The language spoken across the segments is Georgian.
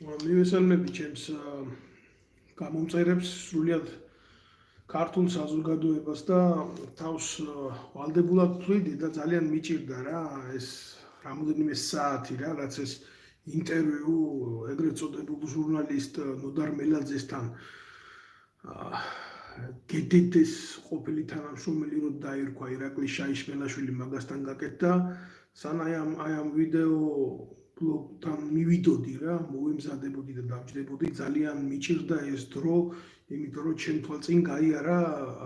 მივესალმები ჩემს გამომწერებს სრულიად ქართულ საზოგადოებას და თავს ვალდებულად ვთვლიდი და ძალიან მიჭირდა რა ეს რამოდენიმე საათი რა რაც ეს ინტერვიუ ეგრეთ წოდებულ ჟურნალისტ ნოდარ მელაძესთან გედედეს ყოფილი თანამშრომელი რო დაირქვა ირაკლი შაიშმელაშვილი მაგასთან გაკეთდა სანამ აი ამ ვიდეო ბლოგთან მივიდოდი რა მოვემზადებოდი და დამჯდებოდი ძალიან მიჭირდა ეს დრო იმიტომ რომ ჩემ თვალწინ გაიარა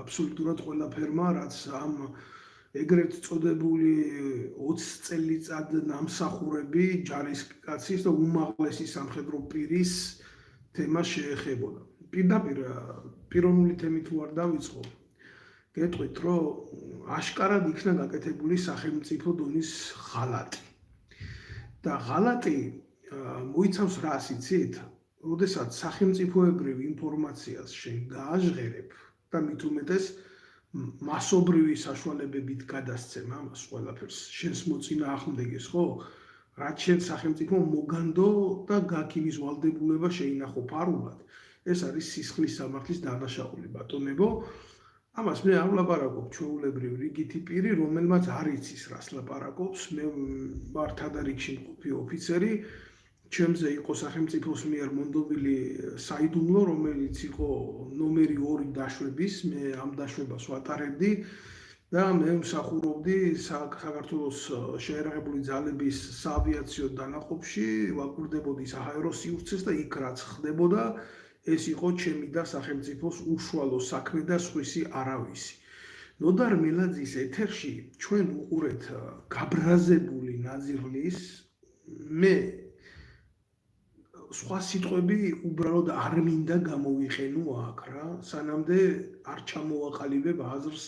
აბსოლუტურად ყველაფერმა რაც ამ ეგრეთ წოდებული 20 წელიწად ნამსახურები ჯარისკაცის და უმაღლესი სამხედრო პირის თემას შეეხებოდა პირდაპირ პიროვნული თემით თუ არ დავიწყო გეტყვით რომ აშკარად იქნა გაკეთებული სახელმწიფო დონის ღალატი და ღალატი მოიცავს რას იცით? როდესაც სახელმწიფოებრივ ინფორმაციას შენ გააჟღერებ და მით უმეტეს მასობრივი საშუალებებით გადასცემ ამას ყველაფერს შენს მოწინააღმდეგეს ხო? რაც შენ სახელმწიფო მოგანდო და გაქიმის ვალდებულება შეინახო ფარულად ეს არის სისხლის სამართლის დანაშაული ბატონებო ამას მე არ ვლაპარაკობ ჩვეულებრივ რიგითი პირი რომელმაც არ იცის რას ლაპარაკობს მე ვარ თადარიგში მყოფი ოფიცერი ჩემზე იყო სახელმწიფოს მიერ მონდობილი საიდუმლო რომელიც იყო ნომერი 2 დაშვების მე ამ დაშვებას ვატარებდი და მე მსახურობდი საქართველოს შეერაღებული ძალების საავიაციო დანაყოფში ვაკვირდებოდი საჰაერო სივრცეს და იქ რაც ხდებოდა ეს იყო ჩემი და სახელმწიფოს უშუალო საქმე და სხვისი არავისი. ნოდარ მელაძის ეთერში ჩვენ უყურეთ გაბრაზებული ნაზირლის მე სხვა სიტყვები უბრალოდ არ მინდა გამოვიყენო აქ რა სანამდე არ ჩამოვაყალიბებ აზრს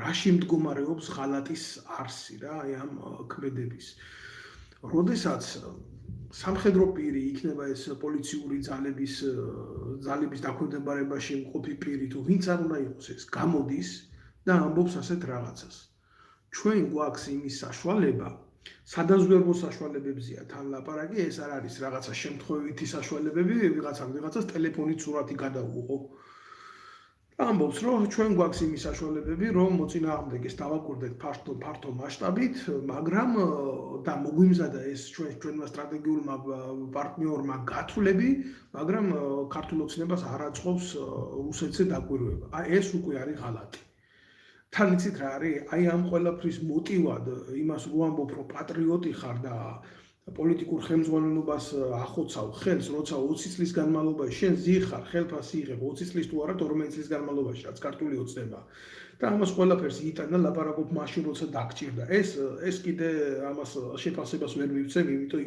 რაში მდგომარეობს ღალატის არსი რა აი ამ ქმედების. როდესაც სამხედრო პირი იქნება ეს პოლიციური ძალების დაქვემდებარებაში მყოფი პირი თუ ვინც არ უნდა იყოს ეს გამოდის და ამბობს ასეთ რაღაცას. ჩვენ გვაქვს იმის საშუალება, სადაზვერვო საშუალებებზია თან ლაპარაკი, ეს არ არის რაღაცა შემთხვევითი საშუალებები, ვიღაცას ტელეფონით სურათი გადაუღო. ამბობს რომ ჩვენ გვაქვს იმის საშუალებები რომ მოწინააღმდეგეს დავაკვირდეთ ფართო მასშტაბით მაგრამ და მოგვიმზადა ეს ჩვენმა სტრატეგიულმა პარტნიორმა გათვლები მაგრამ ქართულ ოცნებას არ აწყობს რუსეთზე დაკვირვება აი ეს უკვე არის ღალატი თან იცით რა არის აი ამ ყველაფრის მოტივად იმას რო ამბობ რომ პატრიოტი ხარ და პოლიტიკურ ხელმძღვანელობას ახოცავ ხელს, როცა 20 წლის განმავლობაში შენ ზიხარ, ხელფასი იღებ 20 წლის თუ არა 12 წლის განმავლობაში, რაც ქართული ოცნება. და ამას ყველაფერს იტანა ლაპარაკობ მაშინ, როცა დაგჭირდა. ეს კიდე ამას შეფასებას ვერ მივცემ, იმიტომ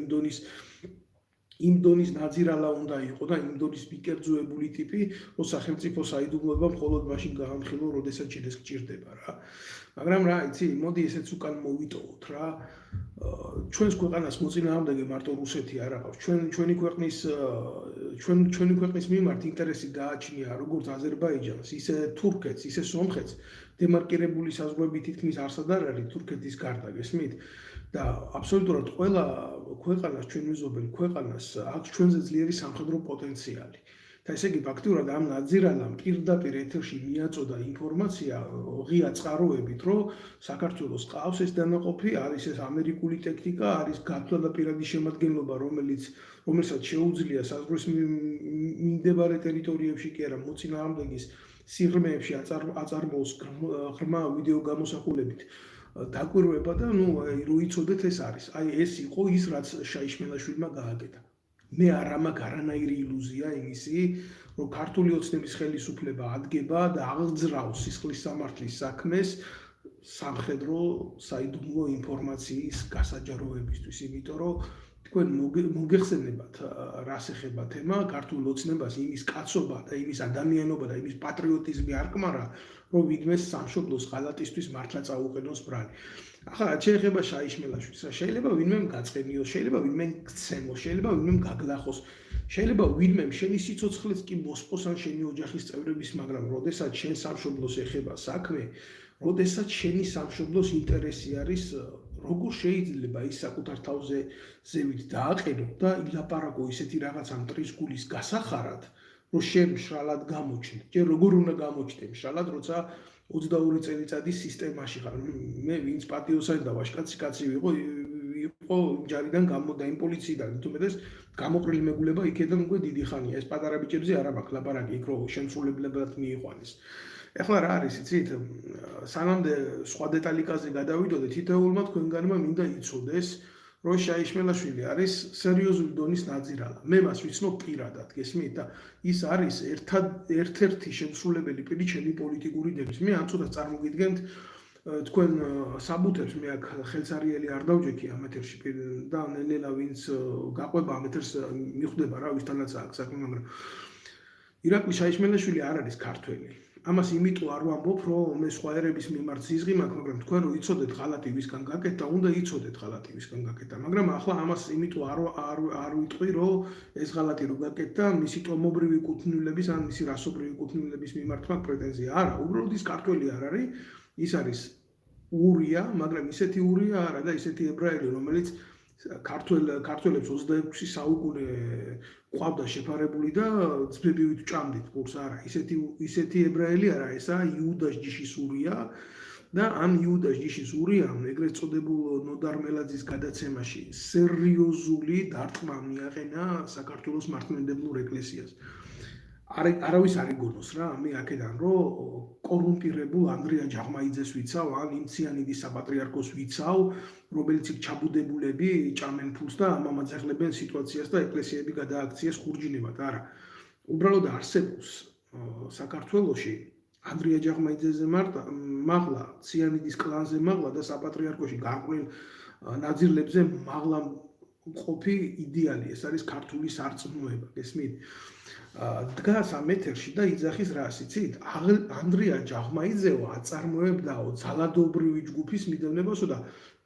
იმ დონის ნაძირალა უნდა იყო და იმ დონის მიკერძოებული ტიპი, რომ სახელმწიფო საიდუმლოება მხოლოდ მაშინ გაამხილო, როდესაც შედეს გჭირდება რა. მაგრამ რა, იცი, მოდი ესეც უკან მოვიტოვოთ რა. ჩვენს ქვეყანას მოწინააღმდეგე მარტო რუსეთი არ აქვს. ჩვენი ქვეყნის მიმართ ინტერესი გააჩნია როგორც აზერბაიჯანს, ისე თურქეთს, ისე სომხეთს. დემარკირებული საზღვრები თითქმის არსად არ არის თურქეთის გარდა, გესმით? და აბსოლუტურად ყველა ქვეყანას ჩვენ ვიზობენ ქვეყანას აქვს ჩვენზე ძლიერი სამხედრო პოტენციალი. და ესე იგი ფაქტიურად ამ ნაძირალამ პირდაპირ ეთერში მიაწოდა ინფორმაცია ღია წყაროებით, რომ საქართველოს ყავს ეს დანაყოფი, არის ეს ამერიკული ტექნიკა, არის გათვლა და პირადი შემადგენლობა, რომელსაც შეუძლია საზღვრის მიმდებარე ტერიტორიებში კი არა მოწინააღმდეგის სიღრმეებში აწარმოოს ღრმა ვიდეო გამოსახულებით დაკვირვება და რო იცოდეთ ეს არის. აი ეს იყო ის რაც შაიშმელაშვილმა გააკეთა. მე არ მაქვს არანაირი ილუზია იმისი, რომ ქართული ოცნების ხელისუფლება ადგება და აღძრავს სისხლის სამართლის საქმეს სამხედრო საიდუმლო ინფორმაციის გასაჯაროებისთვის, იმიტომ რომ თქვენ მოგეხსენებათ რას ეხება თემა, ქართულ ოცნებას იმის კაცობა და იმის ადამიანობა და იმის პატრიოტიზმი არ კმარა, რომ ვინმეს სამშობლოს ღალატისთვის მართლა წაუყენოს ბრალი. ახლა შეიძლება შაიშმელაშვილს, შეიძლება ვინმე გაწყენიოს, შეიძლება ვინმე გცემოს, შეიძლება ვინმე გაგლახოს, შეიძლება ვინმე შენი სიცოცხლეც კი მოსპოს ან შენი ოჯახის წევრების, მაგრამ როდესაც შენ სამშობლოს ეხება საქმე, როდესაც შენი სამშობლოს ინტერესი არის როგორ შეიძლება ის საკუთარ თავზე ზევით დააყენო და ილაპარაკო ისეთი რაღაცა მტრის გულის გასახარად, რომ შენ მშრალად გამოჩნდ. ჯერ როგორ უნდა გამოჩნდე მშრალად, როცა 22 წელიწადის სისტემაში ხარ. მე ვინც პატიოსანი და ვაჟკაცი კაცი იყო ჯარიდან გამოდა იმ პოლიციიდან, თუმეტეს გამოყრილი მეგულება იქედან უკვე დიდი ხანია. ეს პატარა ბიჭებზე არ აქვს ლაპარაკი, იქ რო შემსრულებლებად მიიყვანეს. ეხლა რა არის, იცით, სანამდე სხვა დეტალიკაზე გადავიდოდე, თითოეულმა თქვენგანმა მინდა იცოდეს, რომ შაიშმელაშვილი არის სერიოზული დონის ნაძირალა. მე მას ვიცნობ პირადად, გესმით და ის არის ერთ-ერთი შემსრულებელი პირი ჩემი პოლიტიკური დების. მე ამ ცოტას წარმოგიდგენთ თქვენ საბუთებს, მე აქ ხელსარიელი არ დავჯექი ამ ეთერში და ნელ-ნელა ვინც გაყვება ამ ეთერს მიხვდება რა ვისთანაც აქვს საქმე, მაგრამ ირაკლი შაიშმელაშვილი არ არის ქართველი. ამას იმიტომ არ ვამბობ, რომ მე სხვა ერების მიმართ ზიზღი მაქვს, მაგრამ თქვენ რო იცოდეთ ღალატი ვისგან გაკეთა, უნდა იცოდეთ ღალატი ვისგან გაკეთა, მაგრამ ახლა ამას იმიტომ არ ვიტყვი, რომ ეს ღალატი რო გაკეთა, მისი ტომობრივი კუთვნილების ან მისი რასობრივი კუთვნილების მიმართ მაქვს პრეტენზია. არა, უბრალოდ ის ქართველი არ არის, ის არის ურია, მაგრამ ისეთი ურია არა და ისეთი ებრაელი, რომელიც ქართველებს 26 საუკუნე ყვავდა შეფარებული და ძბებივით ჭამდით პურს არა. ისეთი ებრაელი არა, ესა იუდას ჯიშის ურია და ამ იუდას ჯიშის ურიამ ეგრეთ წოდებულ ნოდარ მელაძის გადაცემაში სერიოზული დარტყმა მიაყენა საქართველოს მართლმადიდებლურ ეკლესიას. არავის არ იგონოს რა, მე აქედან რომ კორუმპირებულ ანდრია ჯაღმაიძეს ვიცავ, ან იმ ციანიდის საპატრიარქოს ვიცავ, რომელიც იქ ჩაბუდებულები ჭამენ ფულს და ამამაძახლებენ სიტუაციას და ეკლესიები გადააქციეს ხურჯინებად. არა, უბრალოდ არსებობს საქართველოში ანდრია ჯაღმაიძეზე მაღლა, ციანიდის კლანზე მაღლა და საპატრიარქოში გარკვეულ ნაძირლებზე მაღლა მყოფი იდეალი, ეს არის ქართული სარწმუნოება, გესმით? დგას ამ ეთერში და იძახის რას, იცით? ანდრია ჯაღმაიძეო აწარმოებდაო ძალადობრივი ჯგუფის მიდევნებასო და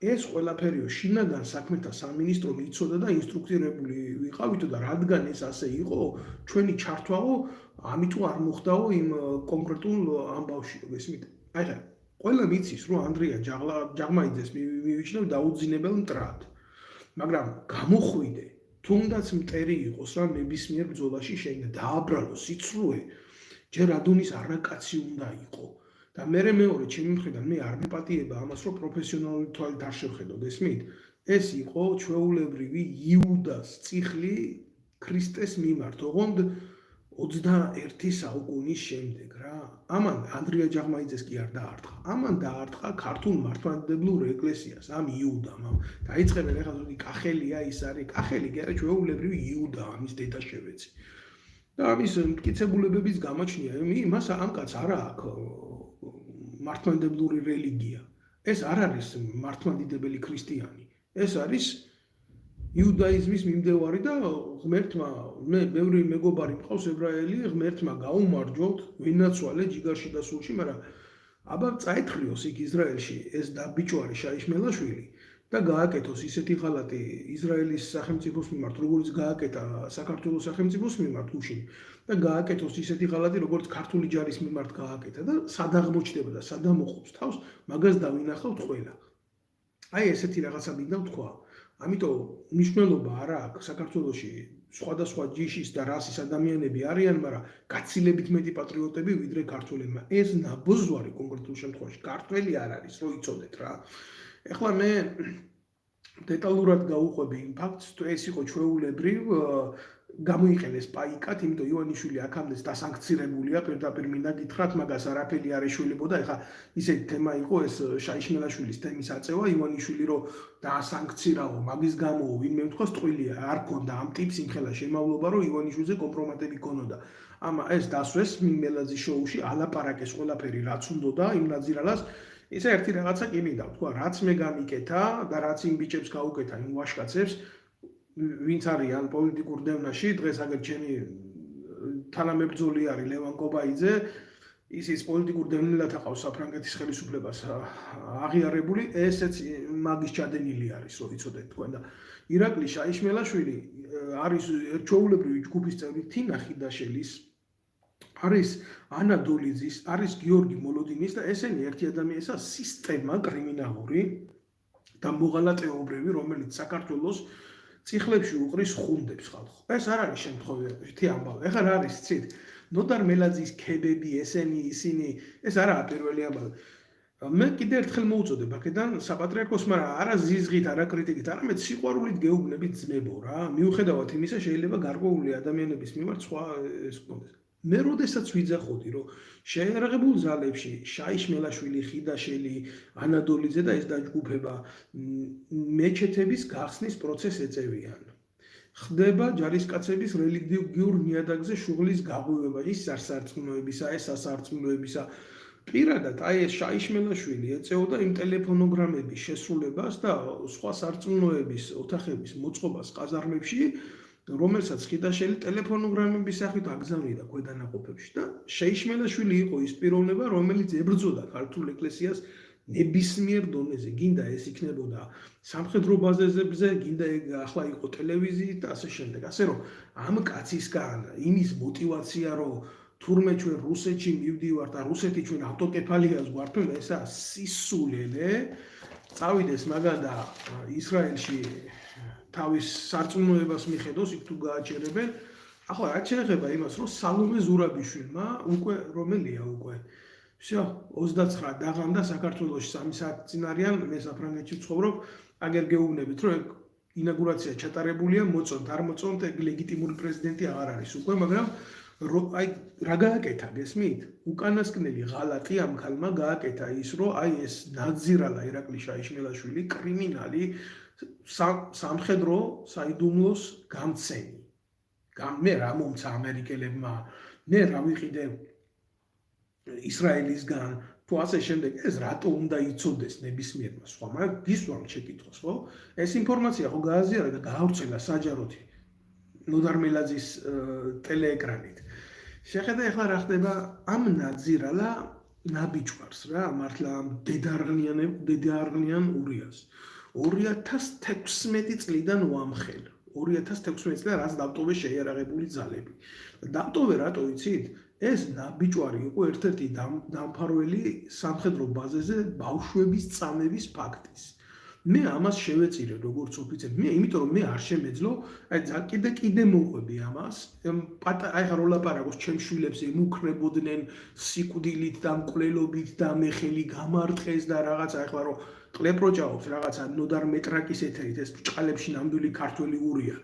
ეს ყველაფერიო შინაგან საქმეთა სამინისტრომ იცოდა და ინსტრუქცირებული ვიყავითო და რადგან ეს ასე იყო, ჩვენი ჩართვაო ამიტომ არ მოხდაო იმ კონკრეტულ ამბავში, გესმით? აი ხა, ყველამ იცის, რომ ანდრია ჯაღმაიძეს მივიჩნევ დაუძინებელ მტრად. მაგრამ გამოხვიდე, თუნდაც მტერი იყოს რა ნებისმიერ ბრძოლაში შეიძლება დააბრალოს სიცრუე, ჯერ ადონის არაკაცი უნდა იყო. და მეორე ჩემი მხრიდან მე არ მეპატიება ამას, რომ პროფესიონალური თვალით არ შევხედო, გესმით? ეს იყო ჩვეულებრივი იუდას წიხლი ქრისტეს მიმართ, ოღონდ 21 საუკუნის შემდეგ რა. ამან ანდრია ჯაღმაიძეს კი არ დაარტყა. ამან დაარტყა ქართულ მართლმადიდებლურ ეკლესიას, ამ იუდამ. დაიწყებენ ეხლა ზოგი კახელია ის არის, კახელი კი არა ჩვეულებრივი იუდა, ამის დედა შევეცი. და ამის მტკიცებულებების გამოჩნია, იმას ამ კაცს არ აქვს მართლმადიდებლური რელიგია. ეს არ არის მართლმადიდებელი ქრისტიანი. ეს არის იუდაიზმის მიმდევარი და ღმერთმა, მე ბევრი მეგობარი მყავს ებრაელი, ღმერთმა გაუმარჯვოთ, ვინაცვალე ჯიგარში და სულში, მაგრამ აბა წაეთხრიოს იქ ისრაელში ეს დაბიჭვარი შაიშმელაშვილი და გააკეთოს ისეთი ღალატი ისრაელის სახელმწიფოს მიმართ, როგორც გააკეთა საქართველოს სახელმწიფოს მიმართ უშინ და გააკეთოს ისეთი ღალატი, როგორც ქართული ჯარის მიმართ გააკეთა და სად აღმოჩნდება და სად ამოყობს თავს, მაგას დავინახავთ ყველა. აი ესეთი რაღაცა მინდა ვთქვა. ამიტომ მნიშვნელობა არ აქვს საქართველოში სხვადასხვა ჯიშის და რასის ადამიანები არიან, მაგრამ გაცილებით მეტი პატრიოტები ვიდრე ქართველებმა. ეს ნაბოზვარი კონკრეტულ შემთხვევაში ქართველი არ არის, რო იცოდეთ რა. ეხლა მე დეტალურად გავუყვები იმ ფაქტს, ეს იყო ჩვეულებრივ გამოიყენეს პაიკად, იმიტომ ივანიშვილი აქამდე დასანქცირებულია, პირდაპირ მინდა გითხრათ, მაგას არაფერი არ ეშველებოდა. ეხლა ისეთი თემა იყო ეს შაიშმელაშვილის თემის აწევა, ივანიშვილი რო დაასანქცირაო, მაგის გამო ვინმე თქვა სწყვილია, არ ქონდა ამ ტიპს იმხელა შემავლობა, რომ ივანიშვილზე კომპრომატები ქონოდა. ეს დასვეს მელაძის შოუში ალაპარაკეს ყველაფერი რაც უნდოდა იმ ნაძირალას. ისე ერთი რაღაცა კი მინდა ვთქვა, რაც მე გამიკეთა და რაც იმ ბიჭებს გაუკეთა, იმ ვაჟკაცებს, ვინც არიან პოლიტიკურ დევნაში, დღეს აგერ ჩემი თანამებრძოლი არის ლევან კობაიძე, ის პოლიტიკურ დევნილად აყავს საფრანგეთის ხელისუფლებას აღიარებული, ესეც მაგის ჩადენილი არის, რო იცოდეთ თქვენ და ირაკლი შაიშმელაშვილი არის ჩვეულებრივი ჯგუფის წევრი თინა ხიდაშელის, არის ანა დოლიძის, არის გიორგი მოლოდინის და ესენი ერთი ადამიანისა სისტემა კრიმინალური და მოღალატეობრივი, რომელიც საქართველოს წიხლებში უყრის ხუნდებს ხალხო. ეს არ არის შემთხვევითი ამბავი. ეხლა რა არის ცით? ნოდარ მელაძის ქებები, ისინი, ეს არაა პირველი ამბავი. მე კიდე ერთხელ მოვუწოდებ აქედან საპატრიარქოს, მაგრამ არა ზიზღით, არა კრიტიკით, არამედ სიყვარულით გეუბნებით ძმებო რა. მიუხედავად იმისა, შეიძლება გარკვეული ადამიანების მიმართ სხვა ეს გქონდეს. მე როდესაც ვიძახოდი, რომ შეერაღებულ ძალებში შაიშმელაშვილი, ხიდაშელი, ანადოლიძე და ეს დაჯგუფება მეჩეთების გახსნის პროცესს ეწევიან. ხდება ჯარისკაცების რელიგიურ ნიადაგზე შუღლის გაღვივება, ის სასარწმუნოებისა, ეს სასარწმუნოებისა. პირადად აი ეს შაიშმელაშვილი ეწეოდა იმ ტელეფონოგრამების შესრულებას და სხვა სარწმუნოების ოთახების მოწყობას ყაზარმებში, რომელსაც ხიდაშელი ტელეფონოგრამების სახით აგზავნიდა ქვედანაყოფებში და შეიშმელაშვილი იყო ის პიროვნება, რომელიც ებრძოდა ქართულ ეკლესიას ნებისმიერ დონეზე. გინდა ეს იქნებოდა სამხედრო ბაზებზე, გინდა ახლა იყო ტელევიზიით და ასე შემდეგ. ასე რომ ამ კაცისგან იმის мотиваცია, რომ თურმე ჩვენ რუსეთში მივდივართ და რუსეთი ჩვენ ავტოკეფალიას გვართმევდა, ესა სისულელე. წავიდეს მაგან და ისრაელში თავის სარწმუნოებას მიხედოს, იქ თუ გააჩერებენ. ახლა რა შეიძლება იმას, რომ სალომე ზურაბიშვილმა უკვე რომელია უკვე всё 29 დაღამდა საქართველოში 3 საათი წინ არიან, მე საფრანგეთში ვცხოვრობ, აგერ გეუბნებით, რომ ინაგურაცია ჩატარებულია, მოწონთ არ მოწონთ, ეგ ლეგიტიმური პრეზიდენტი აღარ არის უკვე, მაგრამ აი რა გააკეთა გესმით? უკანასკნელი ღალატი ამ ქალმა გააკეთა ის, რომ აი ეს ნაძირალა ირაკლი შაიშმელაშვილი კრიმინალი სამხედრო საიდუმლოს გამცემი. მე რა მომცა ამერიკელებმა, მე რა ვიყიდე ისრაელისგან, თუ ასე შემდეგ, ეს რატო უნდა იცოდეს ნებისმიერმა სხვა, მაგრამ გისვამთ შეკითხვას, ხო? ეს ინფორმაცია ხო გააზიარა და გაავრცელა საჯაროდ ნოდარ მელაძის ტელეეკრანით. შეხედა ახლა რა ხდება ამ ნაძირალა ნაბიჯვარს რა, მართლა დედაარღნიან ურიას. 2016 წლიდან ვამხელ. 2016 წლიდან რაც დავტოვე შეიარაღებული ძალები. დავტოვე რატო იცით? ეს ნაბიჯვარი იყო ერთ-ერთი დამფარველი სამხედრო ბაზაზე ბავშვების წამების ფაქტის. მე ამას შევეწირე როგორც ოფიცერი. მე იმიტომ რომ მე არ შემეძლო, აი კიდე მოყვები ამას. აი ხარ ოლაპარაკოს ჩემ შვილებს ემუქრებოდნენ სიკვდილით და მკვლელობით და მე ხელი გამარტყეს და რაღაცა ახლა რომ ყლეპროჭაობს რაღაცა ნოდარ მეტრაკის ეთერით ეს ბჭყალებში ნამდვილი ქართველი ურია.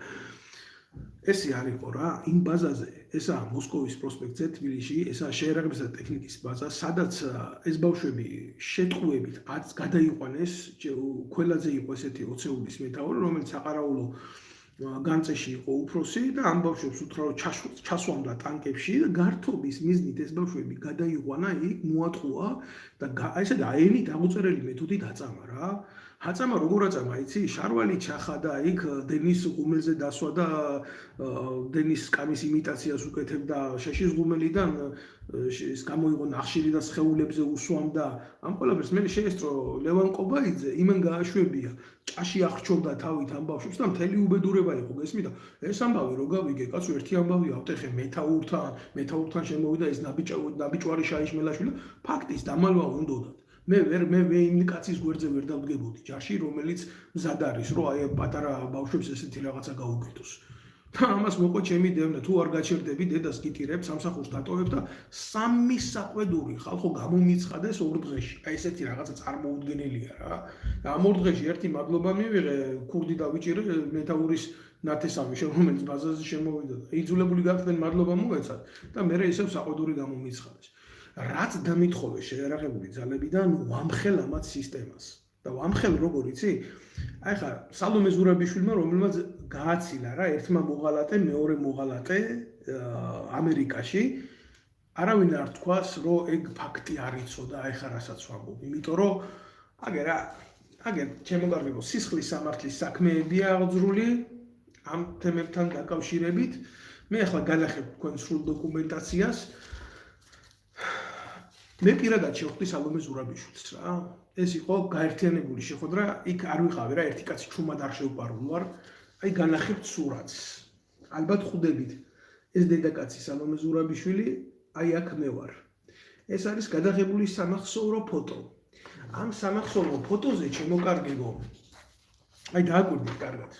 ესე არ იყო რა, იმ ბაზაზე, ესაა მოსკოვის პროსპექტზე თბილისში, ესაა შეერაღებისა და ტექნიკის ბაზა, სადაც ეს ბავშვები შეტყუებით გადაიყვანეს, ქველაძე იყო ესეთი ოცეულის მეთაური, რომელიც საყარაულო განწეში იყო უფროსი და ამ ბავშვებს უთხრა რომ ჩასვამდა ტანკებში და გართობის მიზნით ეს ბავშვები გადაიყვანა, იქ მოატყუა და ესე დაენით აღმოწერელი მეთოდით აწამა რა. აწამა როგორ აწამა, იცი? შარვალი ჩახადა იქ დენის ღუმელზე დასვა და დენის კამის იმიტაციას უკეთებდა შეშის ღუმელიდან ის გამოიღო ნახშირი და სხეულებზე უსვამდა. ამ ყველაფერს მე შეესწრო ლევან ყობაიძე, იმენ გააშვებია. ჭაში ახრჩობდა თავით ამ ბავშვებს და მთელი უბედურება იყო, გესმით? ეს ამბავი რო გავიგე, კაცო, ერთი ამბავი ავტეხე მეთაურთან შემოვიდა ეს ნაბიჭვარი შაიშმელაშვილი, ფაქტის დამალვა უნდოდათ. მე იმ კაცის გვერდზე ვერ დავდგებოდი ჯარში, რომელიც მზად არის, რომ აი პატარა ბავშვებს ესეთი რაღაცა გაუკეთოს. და ამას მოყვა ჩემი დევნა, თუ არ გაჩერდები, დედას გიტირებ, სამსახურს დატოვებ და 3 საყვედური ხალხო გამომიცხადეს 2 დღეში. აი ესეთი რაღაცა წარმოუდგენელია რა. და ამ 2 დღეში ერთი მადლობა მივიღე, ქურდი დავიჭირე მეთაურის ნათესავი, რომელიც ბაზაზე შემოვიდა და იძულებული გახდნენ მადლობა მოეცათ და მე ისევ საყვედური გამომიცხადეს. რაც დამითხოვე შეერაღებული ძალებიდან ვამხელ ამათ სისტემას. და ვამხელ როგორ იცი? აი ხა სალომე ზურაბიშვილმა რომელმაც გააცილა რა ერთმა მოღალატე, მეორე მოღალატე ამერიკაში, არავინ არ თქვას, რომ ეგ ფაქტი არ იცოდა, აი ხა რასაც ვამბობ, იმიტომ რომ აგერ ჩემო კარგებო, სისხლის სამართლის საქმეებია აღძრული ამ თემებთან დაკავშირებით. მე ახლა განახებ თქვენ სრულ დოკუმენტაციას. მე პირადად შევხვდი სალომე ზურაბიშვილს რა. ეს იყო გაერთიანებული შეხვედრა, იქ არ ვიყავი რა, ერთი კაცი ჩუმად არ შევპარულ ვარ. აი განახებთ სურათს. ალბათ ხვდებით. ეს დედაკაცი სალომე ზურაბიშვილი, აი აქ მე ვარ. ეს არის გადაღებული სამახსოვრო ფოტო. ამ სამახსოვრო ფოტოზე ჩემო კარგებო, აი დააკვირდით კარგად.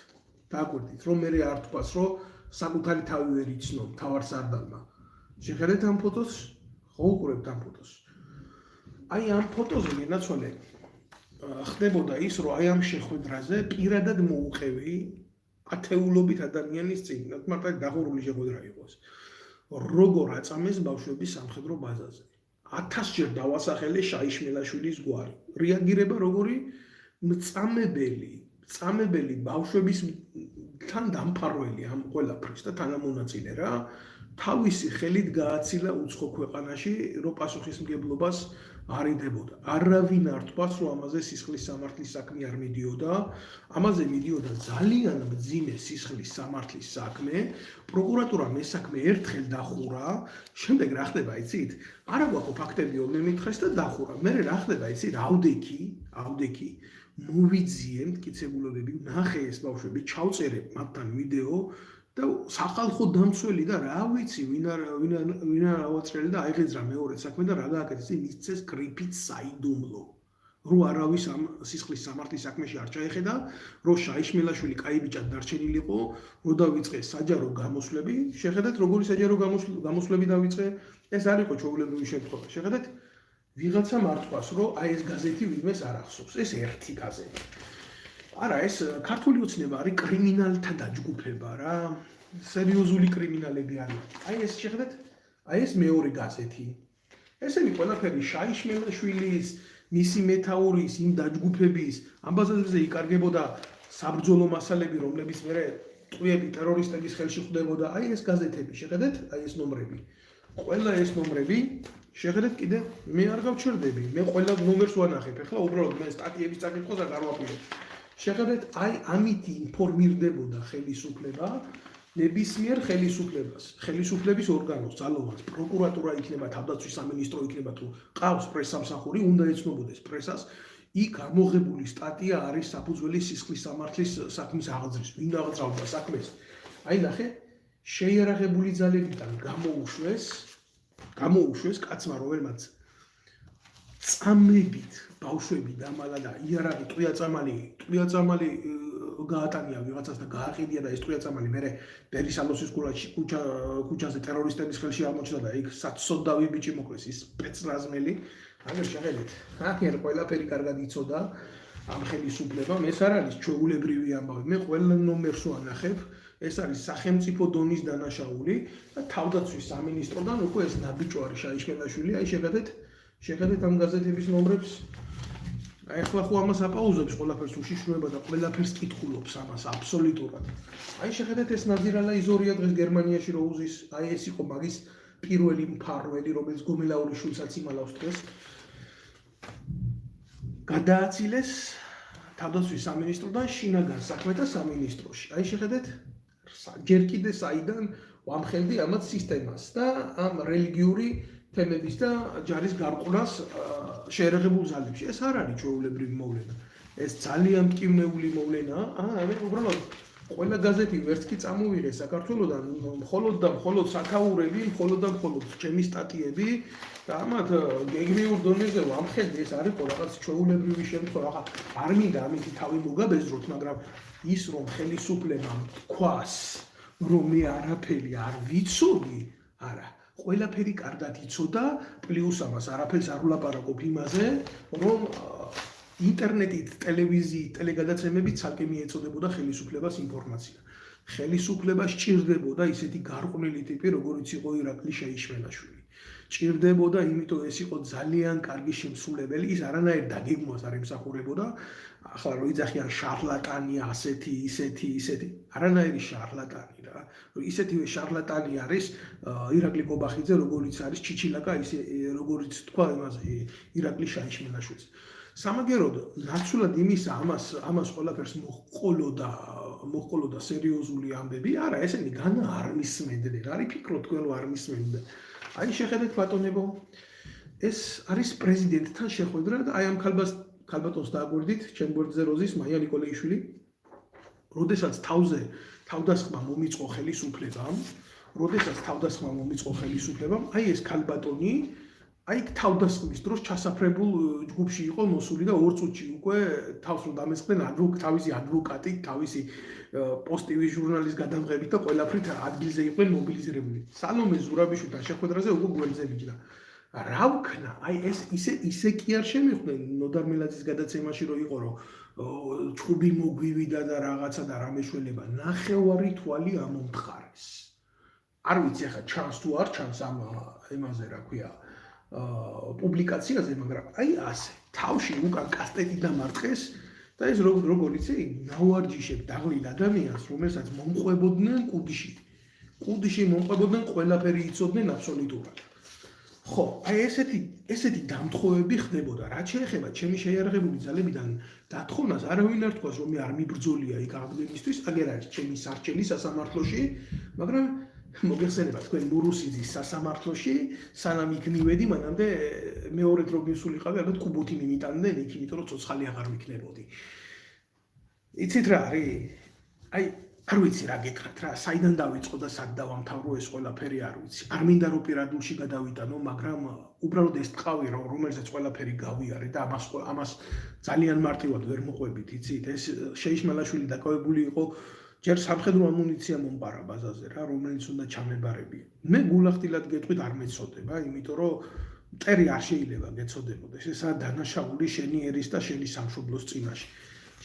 დააკვირდით, რომ მე არ თქვას, რომ საკუთარი თავი ვერ იცნო თავარ სარდალმა. შეხედეთ ამ ფოტოს, ხო უყურებთ ამ ფოტოს. აი ამ ფოტოზე გენაცვალე ხდებოდა ის, რომ აი ამ შეხვედრაზე პირადად მოუყევი ათეულობით ადამიანის წინ, მარტო დაღურული შეხვედრა იყოს. როგორ აწამეს ბავშვების სამხედრო ბაზაზე. 1000 ჯერ დავასახელე შაიშმელაშვილის გვარი. რეაგირება როგორი მწამებელი ბავშვების თან დამფარველი ამ ყველაფრის და თანამონაწილე რა. თავისი ხელით გააცილა უცხო ქვეყანაში, რომ პასუხისმგებლობას არიდებოდა. არავინ არ თქვას, რომ ამაზე სისხლის სამართლის საქმე არ მიდიოდა. ამაზე მიდიოდა ძალიან მძიმე სისხლის სამართლის საქმე. პროკურატურამ ეს საქმე ერთხელ დახურა, შემდეგ რა ხდება, იცით? არა გვაქვს ფაქტები ომე მითხეს და დახურა. მე რა ხდება, იცით? ავდექი მოვიძიე მტკიცებულებები, ნახე ეს ბავშვები, ჩავწერებ მათთან ვიდეო და სახალხო დამცველი და რა ვიცი, ვინ არ ავაწერელი და აიღეძრა მეორე საქმე და რა გააკეთეს, მისცეს გრიფით საიდუმლო. რო არავის ამ სისხლის სამართლის საქმეში არ ჩაეხედა, რო შაიშმელაშვილი კაი ბიჭად დარჩენილიყო, რო დავიწყე საჯარო გამოსვლები, შეხედეთ როგორი საჯარო გამოსვლები დავიწყე, ეს არ იყო ჩვეულებრივი შემთხვევა. შეხედეთ ვიღაცა მარტყავს, რომ აი ეს გაზეთი ვინმეს არ ახსოვს, ეს ერთი გაზეთი. არა, ეს ქართული ოცნება არის კრიმინალთა დაჯგუფება რა, სერიოზული კრიმინალები არიან. აი ეს შეხედეთ, აი ეს მეორე გაზეთი. ესენი ყველაფერი შაიშმელაშვილის, მისი მეთაურის, იმ დაჯგუფების, ამ ბაზაზე იკარგებოდა საბრძოლო მასალები, რომლებიც მერე ტყვიები ტერორისტების ხელში ხვდებოდა. აი ეს გაზეთები, შეხედეთ, აი ეს ნომრები. ყველა ეს ნომრები შეხედეთ კიდე მე არ გავჩერდები, მე ყველა ნომერს ვანახებ. ახლა უბრალოდ მე სტატიების წაკითხვას არ გავაპირებ. შეხედეთ, აი ამით ინფორმირდებოდა ხელისუფლება ნებისმიერ ხელისუფლების ორგანოს, ძალოვანს, პროკურატურა იქნება, თავდაცვის სამინისტრო იქნება თუ ყავს პრესსამსახური, უნდა ეცნობოდეს პრესას. იქ ამოღებული სტატია არის საფუძველი სისხლის სამართლის საქმის აღძრის. ვინ აღძრავდა საქმეს? აი ნახე, შეიარაღებული ძალებიდან გამოუშვეს კაცმა, რომელმაც წამებით ბავშვები დამალა და იარაღი ტყვიაწამალი გაატანია ვიღაცას და გააყიდია და ეს ტყვიაწამალი მერე ბერისალოსის ქუჩაზე ტერორისტების ხელში აღმოჩნდა და იქ საცოდავი ბიჭი მოკლეს, ის სპეცრაზმელი. აგერ შეხედეთ, აქ ყველაფერი კარგად იცოდა ამ ხელისუფლებამ, ეს არ არის ჩვეულებრივი ამბავი. მე ყველა ნომერს ვანახებ, ეს არის სახელმწიფო დონის დანაშაული და თავდაცვის სამინისტროდან უკვე ეს ნაბიჯო არის შაიშმელაშვილი. აი შეხედეთ ამ გაზეთების ნომრებს. აი ახლა ხო ამას აპაუზებს ყველაფერს უშიშროება და ყველაფერს კითხულობს ამას აბსოლუტურად. აი შეხედეთ ეს ნაზირალა იზორია დღეს გერმანიაში რო უზის, აი ეს იყო მაგის პირველი მფარველი, რომელიც გომელაურის შვილსაც იმალავს დღეს. გადააცილეს თავდაცვის სამინისტროდან შინაგან საქმეთა სამინისტროში. აი შეხედეთ ჯერ კიდე საიდან ვამხელდი ამათ სისტემას და ამ რელიგიური თემების და ჯარის გარყვნას შეერაღებულ ძალებში. ეს არ არის ჩვეულებრივი მოვლენა. ეს ძალიან მტკივნეული მოვლენაა. მე უბრალოდ ყველა გაზეთი ვერც კი წამოვიღე საქართველოდან, მხოლოდ საქაურები, მხოლოდ ჩემი სტატიები და ამათ გეგმიურ დონეზე ვამხედი, ეს არ იყო რაღაც ჩვეულებრივი შემთხვევა. არ მინდა ამით თავი მოგაბეზროთ, მაგრამ ის რომ ხელისუფლებამ თქვას, რომ მე არაფერი არ ვიცოდი, არა. ყველაფერი კარგად იცოდა, პლუს ამას არაფერს არ ვლაპარაკობ იმაზე, რომ ინტერნეტით, ტელევიზიით, ტელეგადაცემებით ცალკე მიეწოდებოდა ხელისუფლებას ინფორმაცია. ხელისუფლებას სჭირდებოდა ისეთი გარყვნილი ტიპი, როგორიც იყო ირაკლი შეიშვენაშვილი. სჭირდებოდა, იმიტომ ეს იყო ძალიან კარგი შემსრულებელი, ის არანაირ დაგეგმვას არ ემსახურებოდა. ახლა რო იძახიან შარლატანია, ასეთი, ისეთი, არანაირი შარლატანი რა. ისეთივე შარლატანი არის ირაკლი კობახიძე, როგორიც არის ჩიჩილაკა, ისე როგორიც თქვა იმაზე ირაკლი შაიშმელაშვილს. სამაგეროდ ნაცვლად იმისა ამას ყველაფერს მოჰყოლოდა სერიოზული ამბები, არა, ესენი განა არ მისმენდნენ, არის ფიქრო თქვენ არ მისმენდნენ. აი შეხედეთ ბატონებო, ეს არის პრეზიდენტთან შეხვედრა და აი ამ ქალბატონს დააგვირდით, ჩემ გვერდზე როზის მაია ნიკოლეიშვილი, როდესაც თავდასხმა მომიწყო ხელისუფლებამ, აი ეს ქალბატონი აი თავდასხმის დროს ჩასაფრებულ ჯგუფში იყო მოსული და 2 წუთში უკვე თავს რომ დამესხდნენ თავისი ადვოკატი, თავისი პოსტივის ჟურნალის გადამღებით და ყველაფრით ადგილზე იყვნენ მობილიზირებული. სალომე ზურაბიშვილთან შეხვედრაზე უკვე გვერდზე მიჯდა. რა ვქნა? აი ეს ისე კი არ შემიხვდნენ ნოდარ მელაძის გადაცემაში რომ იყო რომ ჩხუბი მოგვივიდა და რაღაცა და რამეშველება. ნახევარი თვალი ამომთხარეს. არ ვიცი ახლა ჩანს თუ არ ჩანს ამ ემაზე რა ქვია პუბლიკაციაზე, მაგრამ აი ასე თავში უკან კასტეტი დამარტყეს და ეს როგორ იცი ნავარჯიშებ დაღლილ ადამიანს, რომელსაც მომყვებოდნენ კუდიში მომყვებოდნენ, ყველაფერი იცოდნენ აბსოლუტურად. ხო, აი ესეთი დამთხოვები ხდებოდა. რაც შეეხება ჩემი შეიარაღებული ძალებიდან დათხოვნას, არავინ არ თქვას რომ მე არ მიბრძოლია იქ აღდგენისთვის, აგერ არის ჩემი სარჩელი სასამართლოში, მაგრამ მოგეხსენება თქვენ მურუსიძის სასამართლოში, სანამ იქ მივედი, მანამდე მეორედ რო მისულიყავი, ალბათ კუბოთი მიმიტანდნენ იქ, იმიტომ რომ ცოცხალი აღარ ვიქნებოდი. იცით რა არის? აი არ ვიცი რა გეკრათ რა, საიდან დავიწყო და სად დავამთავრო ეს ყველაფერი არ ვიცი. არ მინდა რომ პირადულში გადავიტანო, მაგრამ უბრალოდ ეს ტყავი რომელსაც ყველაფერი გავიარე და ამას ძალიან მარტივად ვერ მოყვებით, იცით? ეს შეიშმელაშვილი დაკავებული იყო ჯერ სამხედრო ამუნიცია მომპარა ბაზაზე რა, რომელიც უნდა ჩამებარებია. მე გულახდილად გეტყვით არ მეცოდება, იმიტომ რომ მტერი არ შეიძლება გეცოდებოდეს. ესაა დანაშაული შენი ერის და შენი სამშობლოს წინაშე.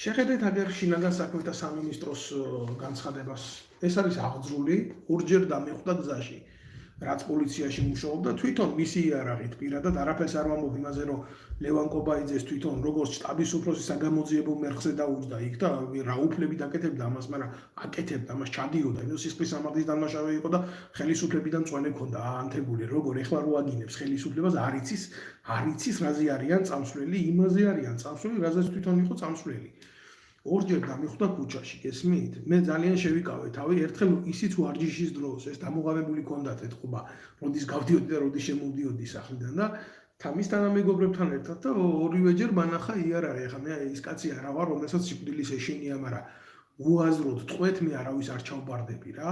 შეხედეთ აგერ შინაგან საქმეთა სამინისტროს განცხადებას. ეს არის აღძრული, ორჯერ დამეხვდა გზაში. რაც პოლიციაში მუშაობდა, თვითონ მისი იარაღით პირადად არაფერს არ ვამბობ იმაზე, რომ ლევან კობაიძეს თვითონ როგორც შტაბის უფროსი საგამოძიებო მერხზე დაუჯდა იქ და რა უფლები დაკეთებდა ამას, მაგრამ აკეთებდა, ამას ჩადიოდა, იმის სისხლის სამართლის დამნაშავე იყო და ხელისუფლებიდან წვენი ჰქონდა აანთებული, როგორ ეხლა რო აგინებს ხელისუფლებას, არ იცის რაზე არიან წამსვლელი, იმაზე არიან წამსვლელი, რაზეც თვითონ იყო წამსვლელი. ორჯერ დამიხვდა ქუჩაში, გესმით? მე ძალიან შევიკავე თავი, ერთხელ ისიც ვარჯიშის დროს, ეს დამოღავებული ჰქონდათ ეთყობა, როდის გავდიოდი და როდის შემოვდიოდი სახლიდან და თამის თანამეგობრებთან ერთად და ორივეჯერ მანახა იარაღი. ახლა მე ის კაცი არა ვარ, რომელსაც სიკვდილის ეშინია, მაგრამ უაზროდ ტყვეთ მე არავის არ ჩავბარდები რა,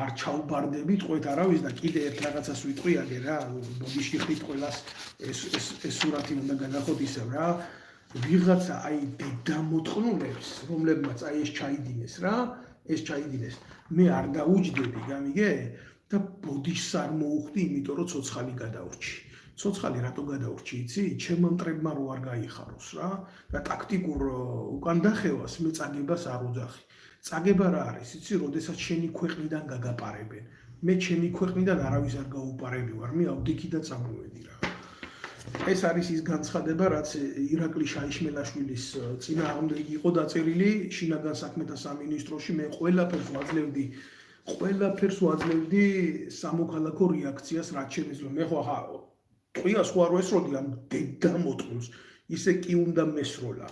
არ ჩავბარდები ტყვეთ არავის და კიდე ერთ რაღაცას ვიტყვი აგერ რა, ბოდიში ხით ყველას ეს სურათი უნდა განახოთ ისევ რა. ვიღაცა აი დედამოწყნულებს, რომლებმაც აი ეს ჩაიდინეს რა, მე არ დაუჯდები, გამიგე? და ბოდიშს არ მოუხდი, იმიტომ რომ ცოცხალი გადაურჩი. ცოცხალი რატო გადაურჩი, იცი? ჩემმა მტრებმა რო არ გაიხაროს რა და ტაქტიკურ უკან დახევას მე წაგებას არ უძახი. წაგება რა არის, იცი? როდესაც შენი ქვეყნიდან გაგაპარებენ. მე ჩემი ქვეყნიდან არავის არ გაუპარები ვარ, მე ავდიქი და წამოვედი რა. ეს არის ის განცხადება, რაც ირაკლი შაიშმელაშვილის წინააღმდეგ იყო დაწერილი შინაგან საქმეთა სამინისტროში. მე ყველაფერს ვაძლევდი სამოქალაქო რეაქციას, რაც შემიძლია. მე ხო ახლა ტყვიას ხო არ ვესროდი ამ დედამოწყნულს, ისე კი უნდა მესროლა.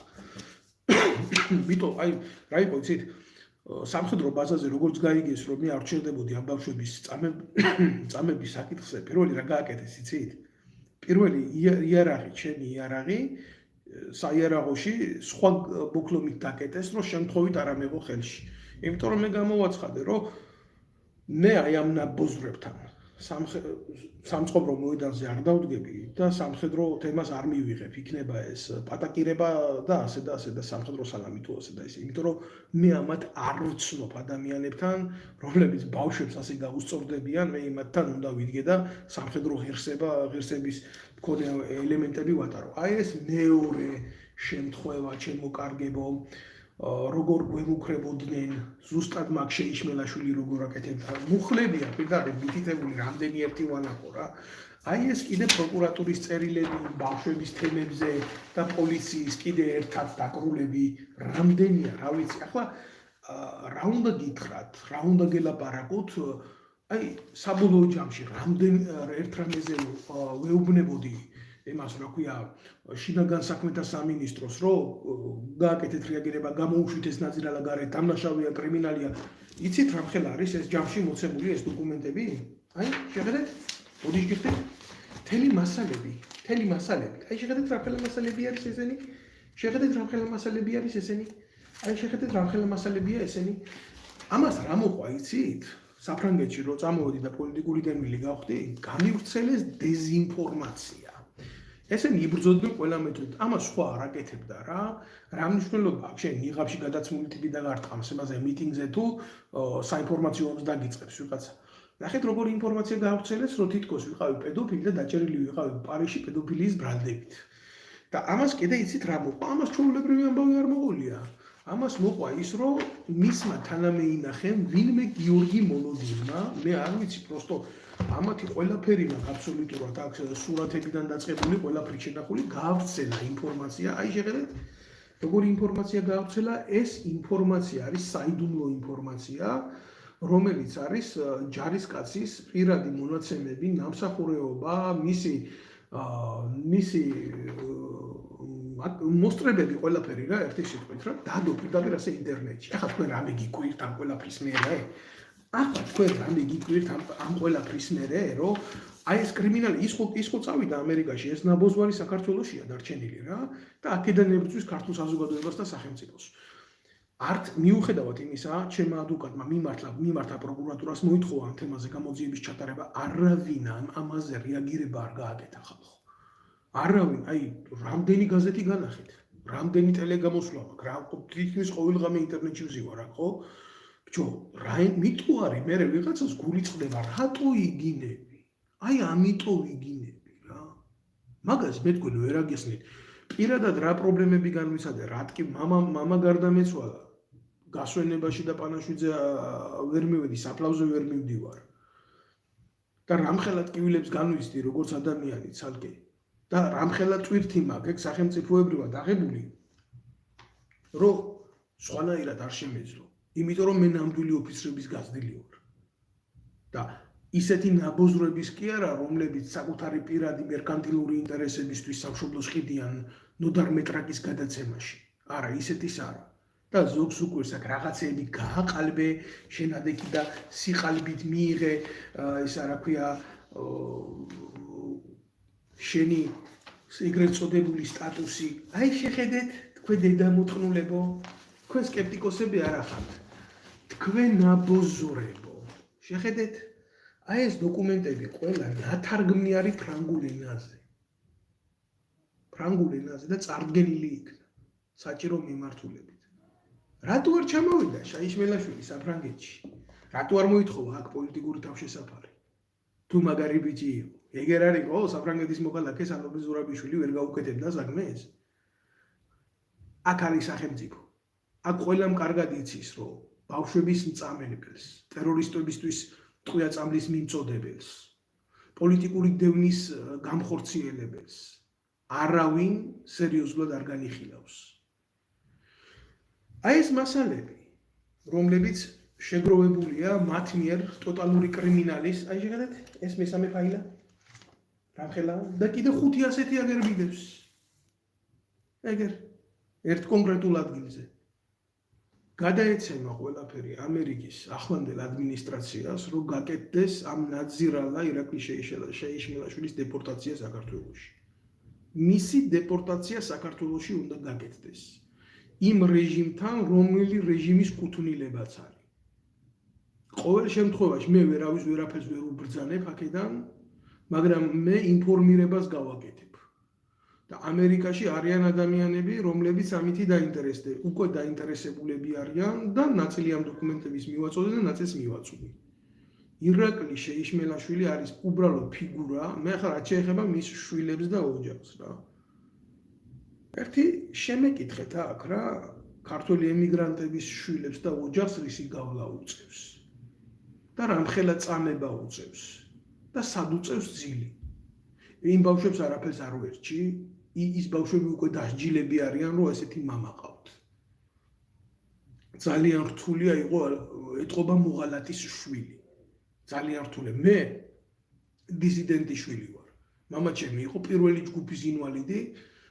ვიტო, აი, რა იყო, იცით? სამხედრო ბაზაზე როგორც გაიგეს, რომ მე არ ვჩერდებოდი ამ ბავშვების წამების საკითხზე, პირველი რა გააკეთეს, იცით? პირველი იარაღი, ჩემი იარაღი, საიარაღოში სხვა ბოქლომით დაკეტეს, რომ შემთხვევით არ ამეღო ხელში. იმიტომ რომ მე გამოვაცხადე, რომ მე აი ამ ნაბოზრებთან სამწყობრო მოედანზე არ დავდგები და სამხედრო თემას არ მივიღებ. იქნება ეს პატაკირება და ასე და სამხედრო სალამი თუ ასე და ისე. იმიტომ რომ მე ამათ არ ვცნობ ადამიანებთან, რომლებიც ბავშვებს ასე გაუსწორდებიან, მე იმათთან უნდა ვიდგე და სამხედრო ღირსების მქონე ელემენტები ვატარო. აი ეს მეორე შემთხვევა, ჩემო კარგებო, როგორ გვემუქრებოდნენ, ზუსტად მაგ შეიშმელაშვილი როგორ აკეთებდა. მუხლებია პირდაპირ მითითებული რამდენი ერთი ვანახო რა. აი ეს კიდე პროკურატურის წერილები ბავშვების თემებზე და პოლიციის კიდე ერთად დაკრულები რამდენია, რა ვიცი. ახლა რა უნდა გითხრათ, რა უნდა გელაპარაკოთ, აი საბოლოო ჯამში ერთ რამეზე ვეუბნებოდი იმას რა ქვია შინაგან საქმეთა სამინისტროს, რომ გააკეთეთ რეაგირება, გამოუშვით ეს ნაზირალა გარეთ, დამნაშავეა, კრიმინალია. იცით რა მხელა არის ეს ჯამში მოცემული ეს დოკუმენტები? აი, შეხედეთ, ოდიშ გიხდეთ, მთელი მასალები. აი, შეხედეთ რა მხელა მასალები არის ესენი? აი, შეხედეთ რა მხელა მასალებია ესენი? ამას რა მოყვა, იცით? საფრანგეთში რო წამოვედი და პოლიტიკური დემილი გავხდი, გამივრცელეს დეზინფორმაცია. ესენი იბრძოდნენ ყველა მეთოდით. ამას სხვა არ აკეთებდა რა. რა მნიშვნელობა აქვს შენ ნიღაბში გადაცმული ტიპი და გარტყამს იმაზე მიტინგზე თუ საინფორმაციო ომს დაგიწყებს ვიღაცა. ნახეთ როგორი ინფორმაცია გაავრცელებს, რომ თითქოს ვიყავი პედოფილი და დაჭერილი ვიყავი პარიზში პედოფილიის ბრალდებით. და ამას კიდე იცით რა მოყვა? ამას ჩვეულებრივი ამბავი არ მოყოლია. ამას მოყვა ის, რომ მისმა თანამეინახემ ვინმე გიორგი მოლოდინმა, მე არ ვიცი, პროსტო ამათი ყველაფერი მაგ აბსოლუტურად აქვს სურათებიდან დაწყებული ყველაფერი შენახული, გაავრცელა ინფორმაცია, აი შეხედეთ, როგორი ინფორმაცია გაავრცელა, ეს ინფორმაცია არის საიდუმლო ინფორმაცია, რომელიც არის ჯარისკაცის პირადი მონაცემები, ნამსახურეობა, მისი მოსწრებები ყველაფერი რა ერთი სიტყვით რა დადო პირდაპირ ასე ინტერნეტში. ახლა თქვენ რამე გიქვირთ ამ ყველაფრის მერე? ახლა თქვენ რამე გიქვირთ ამ ყველაფრის მერე, რომ აი ეს კრიმინალი ის ხო წავიდა ამერიკაში, ეს ნაბოზვარი საქართველოშია დარჩენილი რა და აქედან ებრძვის ქართულ საზოგადოებას და სახელმწიფოს. არც მიუხედავად იმისა, ჩემმა ადვოკატმა მიმართა პროკურატურას მოითხოვა ამ თემაზე გამოძიების ჩატარება, არავინ ამაზე რეაგირება არ გააკეთა ხალხო. არავინ, აი, რამდენი გაზეთი განახეთ, რამდენი ტელეგამოსვლა აქვს, რა თითქმის ყოველდღე ინტერნეტში ვზივარ, ხო? ბჭო, რა მიტო არის, მე ვიღაცას გული წდება, რატო იგინები? აი, ამიტომ იგინები რა. მაგას მე თქვენ ვერ აგესნით. პირადად რა პრობლემები განვიცადე, რატკი მამა გარდამეცვალა. გასვენებაში და პანაშვიძე ვერ მივედი, საფლავზე ვერ მივდივარ. და რამხელად კივილებს განვიცდი, როგორც ადამიანი ცალკე. და რამხელა ტვირთი მაქვს ეგ სახელმწიფოებრივად აღებული, რომ სხვანაირად არ შემეძლო. იმიტომ რომ მე ნამდვილი ოფიცრების გაზრდილი ვარ. და ისეთი ნაბოზრების კი არა, რომლებიც საკუთარი პირადი მერკანტილური ინტერესებისთვის სამშობლოს ყიდიან ნოდარ მეტრაკის გადაცემაში. არა, ისეთის არა. და ზოგს უკვე საკ რაღაცეები გააყალბე, შენადექი და სიყალბით მიიღე, ისა რა ქვია, შენი ეგრეთ წოდებული სტატუსი. აი შეხედეთ, თქვენ დედამოწმულებო, თქვენ სკეპტიკოსები არ ახართ. თქვენ ნაბოზრებო. შეხედეთ, აი ეს დოკუმენტები ყველა ნათარგმნი არის ფრანგულ ენაზე. ფრანგულ ენაზე და წარდგენილი იქნა საჭირო მიმართულებით. რატო არ ჩამოვიდა შაიშმელაშვილი საფრანგეთში? რატო არ მოითხოვა აქ პოლიტიკური თავშესაფარი? თუ მაგარი ბიჭი იყო. ეგერ არ იყო საფრანგეთის მოქალაქე სალომე ზურაბიშვილი ვერ გაუკეთებდა საქმეს? აქ არის სახელმწიფო. აქ ყველამ კარგად იცის, რომ ბავშვების მწამებელს, ტერორისტებისთვის ტყვია წამლის მიმწოდებელს, პოლიტიკური დევნის გამხორციელებელს არავინ სერიოზულად არ განიხილავს. აი ეს მასალები, რომლებიც შეგროვებულია მათ მიერ ტოტალური კრიმინალის, აი შეხედეთ, ეს მესამე ფაილა. რამხელა და კიდე 5 ასეთი აგერბიდებს. ეგერ ერთ კონკრეტულ ადგილზე. გადაეცემა ყველაფერი ამერიკის ახლანდელ ადმინისტრაციას, რომ გაკეთდეს ამ ნაძირალა ირაკლი შეიშმელაშვილის დეპორტაცია საქართველოში. მისი დეპორტაცია საქართველოში უნდა გაკეთდეს. იმ რეჟიმთან, რომელი რეჟიმის კუთვნილებაც არის. ყოველ შემთხვევაში მე ვერაფერს ვერ უბრძანებ აქედან, მაგრამ მე ინფორმირებას გავაკეთებ. და ამერიკაში არიან ადამიანები, რომლებიც ამითი უკვე დაინტერესებულები არიან და ნაწილი ამ დოკუმენტების მივაწოდე და ნაწილს მივაწვდი. ირაკლი შეიშმელაშვილი არის უბრალოდ ფიგურა, მე ახლა რაც შეეხება მის შვილებს და ოჯახს რა. ერთი შემეკითხეთ აქ რა, ქართველი ემიგრანტების შვილებს და ოჯახს რისი გავლა უწევს და რამხელა წამება უწევს და სად უწევს ძილი. იმ ბავშვებს არაფერს არ ვერჩი, ის ბავშვები უკვე დასჯილები არიან, რომ ესეთი მამა ყავთ. ძალიან რთულია იყო ეტყობა მოღალატის შვილი. ძალიან რთული. მე დისიდენტი შვილი ვარ. მამა ჩემი იყო პირველი ჯგუფის ინვალიდი,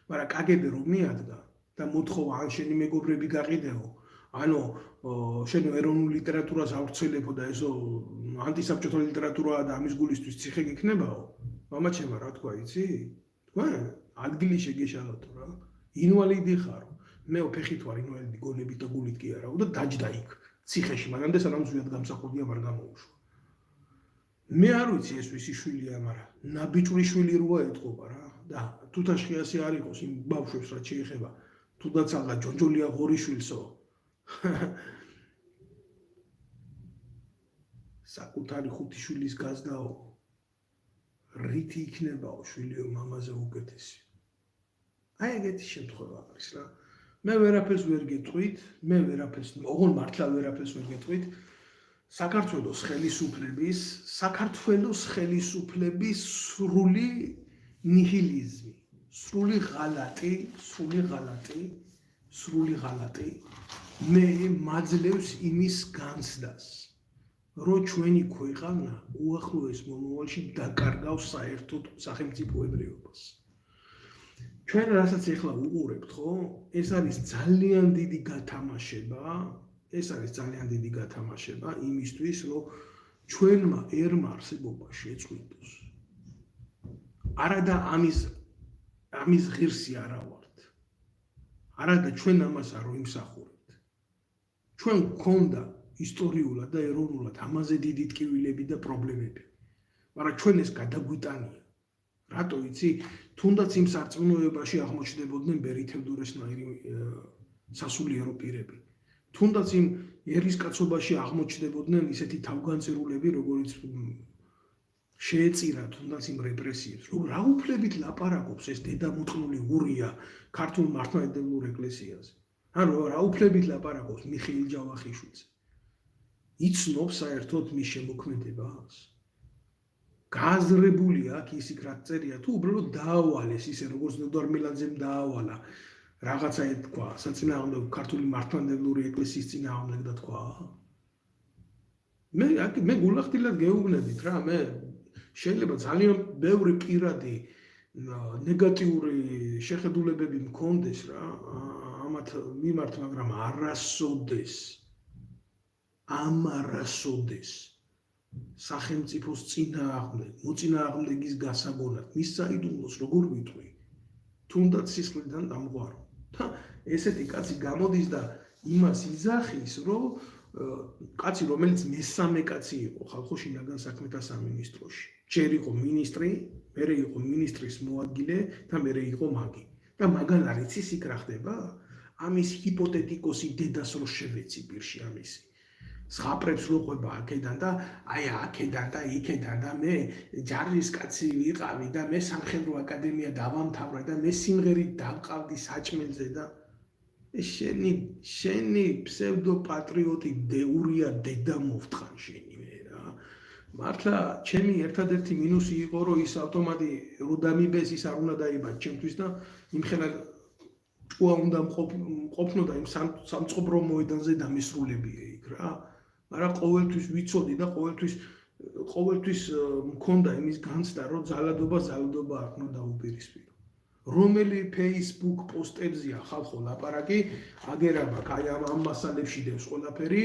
მაგრამ კგბ რომ მიადგა და მოთხოვა ან შენი მეგობრები გაყიდეო, ანუ შენ ეროვნულ ლიტერატურას ავრცელებო და ესო ანტისაბჭოთა ლიტერატურაა და ამის გულისთვის ციხე გიქნებაო. მამა ჩემა რა თქვა იცი? თქვა ადგილი შეგეშალათო რა. ინვალიდი ხარო. მე ფეხით ვარ ინვალიდი გონებით და გულით კი არა, და დაჯდა იქ ციხეში, მაგრამ სანამ ზვიად გამსახურდია არ გამოუშვა. მე არ ვიცი ეს ვისი შვილია, მაგრამ ნაბიჭური შვილი როა ეთყობა რა. და თუთა შხიასი არ იყოს იმ ბავშვებს რაც შეეხება თუდაც აღა ჯონჯოლია ღორიშვილსო საკუთარი ხუთი შვილის გაზდაო რითი იქნებაო შვილიო მამაზე უკეთესი აი ეგეთი შემთხვევა არის რა მე ვერაფერს ვერ გეტყვით მე ვერაფერს ოღონ მართლა ვერაფერს ვერ გეტყვით საქართველოს ხელისუფლების სრული ნიჰილიზმი სრული ღალატი მე მაძლევს იმის განცდას რომ ჩვენი ქვეყანა უახლოეს მომავალში დაკარგავს საერთოდ სახელმწიფოებრიობას ჩვენ რასაც ახლა უყურებთ ხო ეს არის ძალიან დიდი გათამაშება იმისთვის რომ ჩვენმა ერმა არსებობა შეწყვიტოს არადა ამის ღირსი არა ვართ არადა ჩვენ ამას არ ვიმსახურებთ ჩვენ გქონდა ისტორიულად და ეროვნულად ამაზე დიდი ტკივილები და პრობლემები მაგრამ ჩვენ ეს გადაგვიტანია რატო იცი თუნდაც იმ სარწმუნოებაში აღმოჩნდებოდნენ ბერითევდურესნაირი სასულიერო პირები თუნდაც იმ ერისკაცობაში აღმოჩნდებოდნენ ისეთი თავგანწირულები როგორიც შეეწირა თუნდაც იმ რეპრესიებს რომ რა უფლებით ლაპარაკობს ეს დედამოწმული ურია ქართულ მართლმადიდებლურ ეკლესიაზე ან რა უფლებით ლაპარაკობს მიხეილ ჯავახიშვილზე იცნობს საერთოდ მის შემოქმედებას გააზრებული აქ ის იქ რაც წერია თუ უბრალოდ დაავალეს ისე როგორც ნოდარ მელაძემ დაავალა რაღაცა ეთქვა საწინააღმდეგო ქართული მართლმადიდებლური ეკლესიის წინააღმდეგ და თქვა მე გულახდილად გეუბნებით რა მე შეიძლება ძალიან ბევრი პირადი ნეგატიური შეხედულებები მქონდეს რა ამათ მიმართ მაგრამ არასოდეს სახელმწიფოს მოწინააღმდეგის გასაგონად მის საიდუმლოს როგორ ვიტყვი თუნდაც სისხლიდან დამღვარო და ესეთი კაცი გამოდის და იმას იძახის რომ კაცი რომელიც მესამე კაცი იყო ხალხო შინაგან საქმეთა სამინისტროში ჯერ იყო მინისტრი მერე იყო მინისტრის მოადგილე და მერე იყო მაგი და მაგალ არ იცის იქ რა ხდება ამის ჰიპოთეტიკოსი დედას რო შევეცი პირში ამისი ზღაპრებს როყვება აქედან და აი აქედან და იქედან და მე ჯარისკაცი ვიყავი და მე სამხედრო აკადემია დავამთავრე და მე სიმღერით დავყავდი საჭმელზე და შენი ფსევდოპატრიოტი დეურია დედა მოვთხან შენი მე რა მართლა ჩემი ერთადერთი მინუსი იყო რომ ის ავტომატი რო დამიბეს ის არ უნდა დაიბად ჩემთვის და იმხელა ჭკუა უნდა მყოფნო და იმ სამწყობრო მოედანზე დამისრულებია იქ რა მაგრამ ყოველთვის ვიცოდი და ყოველთვის მქონდა იმის განცდა რომ ძალადობა არ უნდა დაუპირისპირო რომელი Facebook პოსტებზია ხალხო ლაპარაკი აგერაბა აი ამ მასალებში დევს ყველაფერი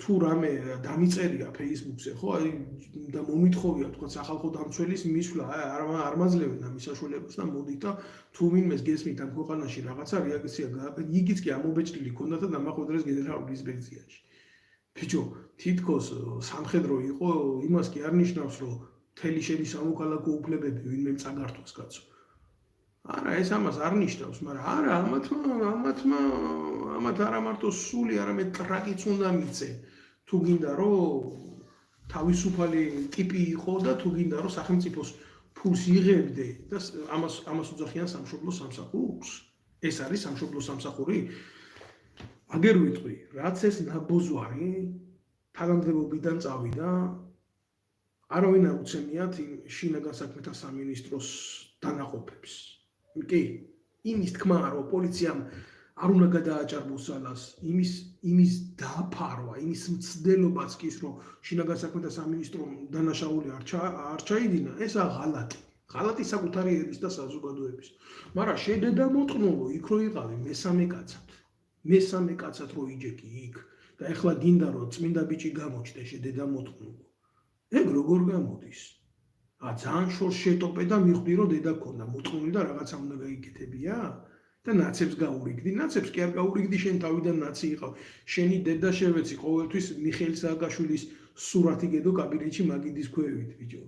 თუ რამე დამიწერია Facebook-ზე ხო აი და მომითხოვია თქვა სახალხო დამცველის მისვლა არ მაძლევენ ამის საშუალებას და მოდით და თუ ვინმეს გესმით ამ ქვეყანაში რაღაცა რეაქცია გააკეთე იგიც კი ამობეჭდილი ქონდა და დამახვედრეს გენერალურ ინსპექციაში ბიჭო თითქოს სამხედრო იყო იმას კი არ ნიშნავს რომ მთელი შენი სამოქალაქო უფლებები ვინმე წაგართვას კაცო არა ეს ამას არ ნიშნავს მაგრამ არა ამათ არა მარტო სული არამედ ტრაკიც უნდა მიწე თუ გინდა რომ თავისუფალი ტიპი იყო და თუ გინდა რომ სახელმწიფოს ფულს იღებდე და ამას უძახიან სამშობლო სამსახურს ეს არის სამშობლო სამსახური აგერ ვიტყვი რაც ეს ნაბოზვარი თანამდებობიდან წავიდა არავინ არ უცემიათ იმ შინაგან საქმეთა სამინისტროს დანაყოფებს კი იმის თქმა რომ პოლიციამ არ უნდა გადააჭარბოს ძალას იმის დაფარვა იმის მცდელობაც კი ის რომ შინაგან საქმეთა სამინისტრომ დანაშაული არ ჩაიდინა ესა ღალატი საკუთარი ერის და საზოგადოების მაგრამ შედედამოწმულო იქ რო იყავი მესამე კაცად რო იჯეკი იქ და ეხლა გინდა რომ წმინდა ბიჭი გამოჩნდე შედედამოწმულო ეგ როგორ გამოდის ძალიან შორს შეტოპე და მიხვდი რომ დედა ქონდა მოწმული და რაღაცა უნდა გაიგეთებია და ნაცებს გაურიგდი ნაცებს კი არ გაურიგდი შენ თავიდან ნაცი იყავ შენი დედა შევეცი ყოველთვის მიხეილ სააკაშვილის სურათი გედო კაბინეტში მაგიდის ქვევით ბიჭო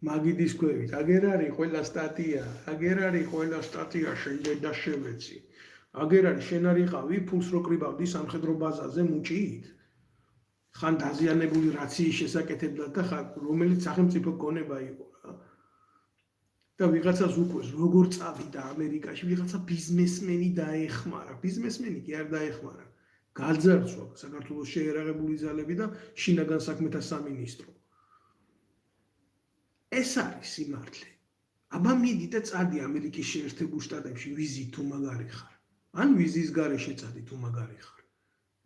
მაგიდის ქვევით, აგერ არის ყველა სტატია, შენ დედა შევეცი. აგერ არის შენ არიყავი ფულს რო კრიბავდი სამხედრო ბაზაზე მუჭიით. ხან დაზიანებული რაციის შესაკეთებლად და რომელიც სახელმწიფო გონება იყო რა. და ვიღაცას უკვეს როგორ წავიდა ამერიკაში, ვიღაცა ბიზნესმენი დაეხმარა. ბიზნესმენი კი არ დაეხმარა. გაძარცვა საქართველოს შეერაღებული ძალები და შინაგან საქმეთა სამინისტრო. ეს არის სიმართლე. აბა მიდი და წადი ამერიკის შეერთებულ შტატებში ვიზით თუ მაგარი ხარ. ან ვიზის გარეშე წადი თუ მაგარი ხარ.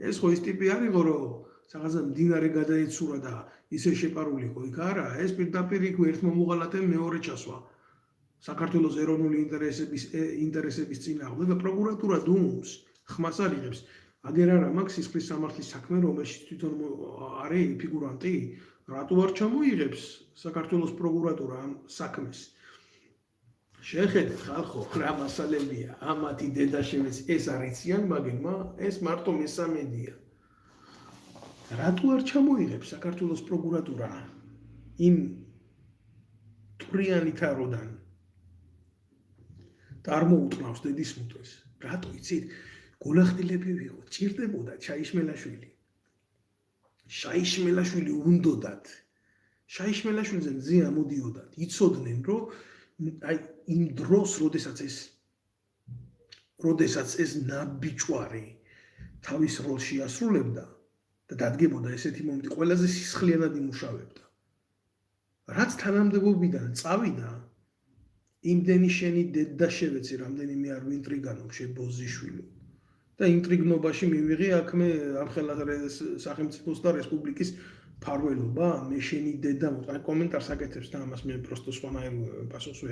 ეს ხო ის ტიპი არისო, რომ რაღაცა მდინარე გადაეცურა და ისე შეპარული ხო იქ არა, ეს პირდაპირ იქ ერთ მომუღალატე მეორე ჩასვა. საქართველოს ეროვნული ინტერესების წინააღმდეგ და პროკურატურა დუმს ხმას არიღებს. აგერ არა მაქვს სისხლის სამართლის საქმე, რომელშიც თვითონ არის ფიგურანტი, რატო არ ჩამოიღებს საქართველოს პროკურატურა ამ საქმეს? შეხედეთ ხალხო, რა მასალებია, ამათი დედა შევეცი, ეს არიციან მაგენმა, ეს მარტო მესამედია. რატო არ ჩამოიღებს საქართველოს პროკურატურა იმ ტვრიანი თაროდან და არ მოუტყნავს დედის მუტვეს? რატო იცით? გულახდილები ვიყო, ჭირდებოდა ჩაიშმელაშვილი. შაიშმელაშვილი უნდოდათ. შაიშმელაშვილზე მზე ამოდიოდათ. იცოდნენ, რომ აი იმ დროს, როდესაც ეს ნაბიჯვარი თავის როლს შეასრულებდა და დადგებოდა ესეთი მომენტი, ყველაზე სისხლიანად იმუშავებდა. რაც თანამდებობიდან წავიდა, იმდენი შენი დედა შევეცი, რამდენიმე არ ვინტრიგანო შებოზიშვილი. და ინტრიგნობაში მივიღე აქ მე ამხელა სახელმწიფოს და რესპუბლიკის ფარველობა, მე შენი დედა მოყვა კომენტარს აკეთებს და ამას მე პროსტო სხვანაირ პასუხს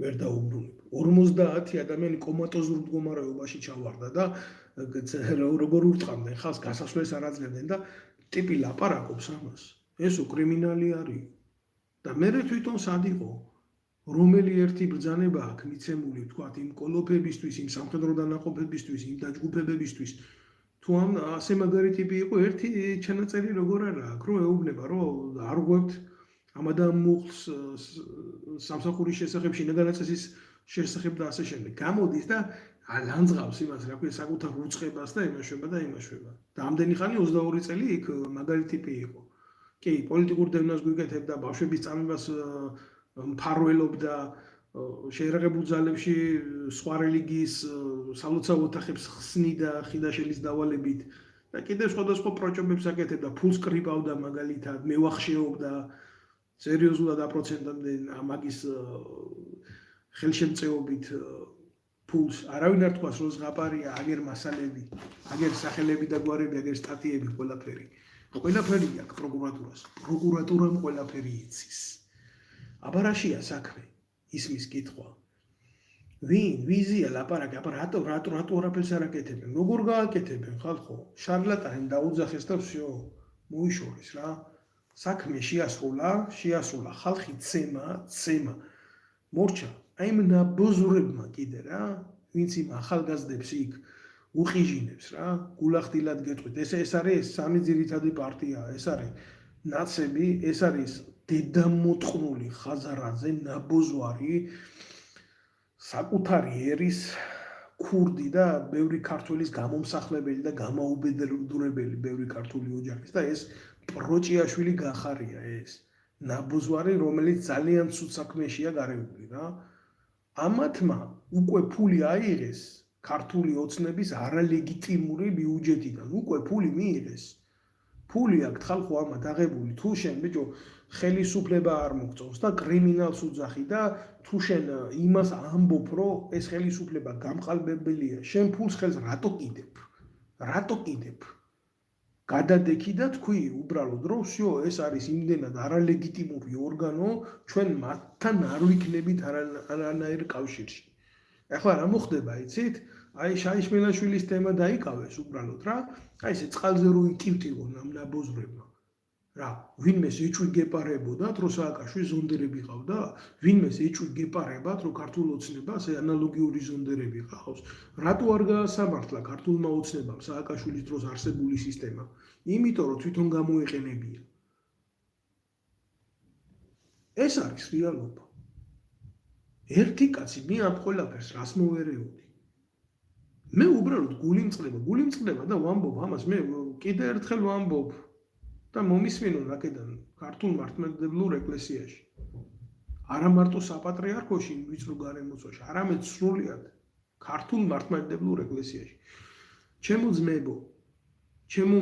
ვერ დაუბრუნებ. 50 ადამიანი კომატოზურ მდგომარეობაში ჩავარდა და როგორ ურტყამდნენ ხალხს გასასვლელს არ აძლევდნენ და ტიპი ლაპარაკობს ამას. ესო კრიმინალი არის. და მე თვითონ სად იყო? რომელი ერთი ბრძანება აქვს მიცემული, თქვათ, იმ კოლოფებისთვის, იმ სამხედრო დანაყოფებისთვის, იმ დაჯგუფებებისთვის. თუ ამ ასე მაგარი ტიპი იყო, ერთი ჩანაწერი როგორ არა აქვს, რომ ეუბნება, რომ არ ღვევთ ამ ადამიანს სამსახურის შესახებ, შინაგანი წესის შესახებ და ასე შემდეგ. გამოდის და ლანძღავს იმას, რა ქვია, საკუთარ უწყებას და იმაშვება. და ამდენი ხანი 22 წელი იქ მაგარი ტიპი იყო. კი, პოლიტიკურ დევნას გვიკეთებდა, ბავშვების წამებას მფარველობდა, შეერაღებულ ძალებში სხვა რელიგიის სალოცავ ოთახებს ხსნიდა ხიდაშელის დავალებით და კიდევ სხვადასხვა პროჭობებს აკეთებდა, ფულს კრიბავდა მაგალითად, მევახშეობდა სერიოზულად აპროცენტამდე მაგის ხელშემწეობით ფულს. არავინ არ თქვას, რომ ზღაპარია, აგერ მასალები, აგერ სახელები და გვარები, აგერ სტატიები, ყველაფერი. ყველაფერი აქვს პროკურატურას. პროკურატურამ ყველაფერი იცის. აბა რაშია საქმე? ისმის კითხვა. ვიზია ლაპარაკი, აბა რატო არაფერს არ აკეთებენ? როგორ გააკეთებენ ხალხო? შარლატანი დაუძახეს და всё, მოიშორეს რა. საქმე შეასრულა, ხალხი ცემა. მორჩა, აი იმ ნაბოზურებმა კიდე რა, ვინც იმ ახალგაზრდებს იქ უყიჟინებს რა, გულახდილად გეტყვით. ეს არის სამი ძირითადი პარტია, ეს არის ნაცები, ეს არის დედამოტყნული ხაზარაძე, ნაბოძვარი, საკუთარი ერის ქურდი და ბევრი ქართველის გამომსახლებელი და გამაუბედურებელი ბევრი ქართული ოჯახის და ეს პროჭიაშვილი გახარია ეს ნაბოძვარი, რომელიც ძალიან ცუდ საქმეშია გარეული რა. ამათმა უკვე ფული აიღეს ქართული ოცნების არალეგიტიმური ბიუჯეტიდან, უკვე ფული მიიღეს. ფული აქვს ხალხო ამათ აღებული, თუ შენ ბიჭო ხელისუფლება არ მოგწონს და კრიმინალს უძახი და თუ შენ იმას ამბობ, რომ ეს ხელისუფლება გამყალბებელია, შენ ფულს ხელს რატო კიდებ? გადადექი და თქვი უბრალოდ, რომ всё, ეს არის იმდენად არალეგიტიმური ორგანო, ჩვენ მათთან არ ვიქნებით არანაირ კავშირში. ახლა რა მოხდება, იცით? აი შაიშმელაშვილის თემა დაიკავეს უბრალოდ რა. აი ესე წყალზე რო იკივტივონ ამ ნაბოზრებმა. რა, ვინმეს ეჭვი გეპარებოდათ, რომ სააკაშვილი ზონდერები ყავდა? ვინმეს ეჭვი გეპარებათ, რომ ქართულ ოცნებას ანალოგიური ზონდერები ყავს? რატო არ გაასამართლა ქართულმა ოცნებამ სააკაშვილის დროს არსებული სისტემა? იმიტომ რომ თვითონ გამოეყენებია. ეს არის რეალობა. ერთი კაცი მე ამ ყველაფერს რას მოვერეოდი? მე უბრალოდ გულიმწყდება და ვამბობ ამას, მე კიდე ერთხელ ვამბობ და მომისმინო რაკედან ქართულ მართლმადიდებლურ ეკლესიაში. არა მარტო საპატრიარქოში, ვიწრო გარემოცვაში, არამედ სრულად ქართულ მართლმადიდებლურ ეკლესიაში. ჩემო ძმებო, ჩემო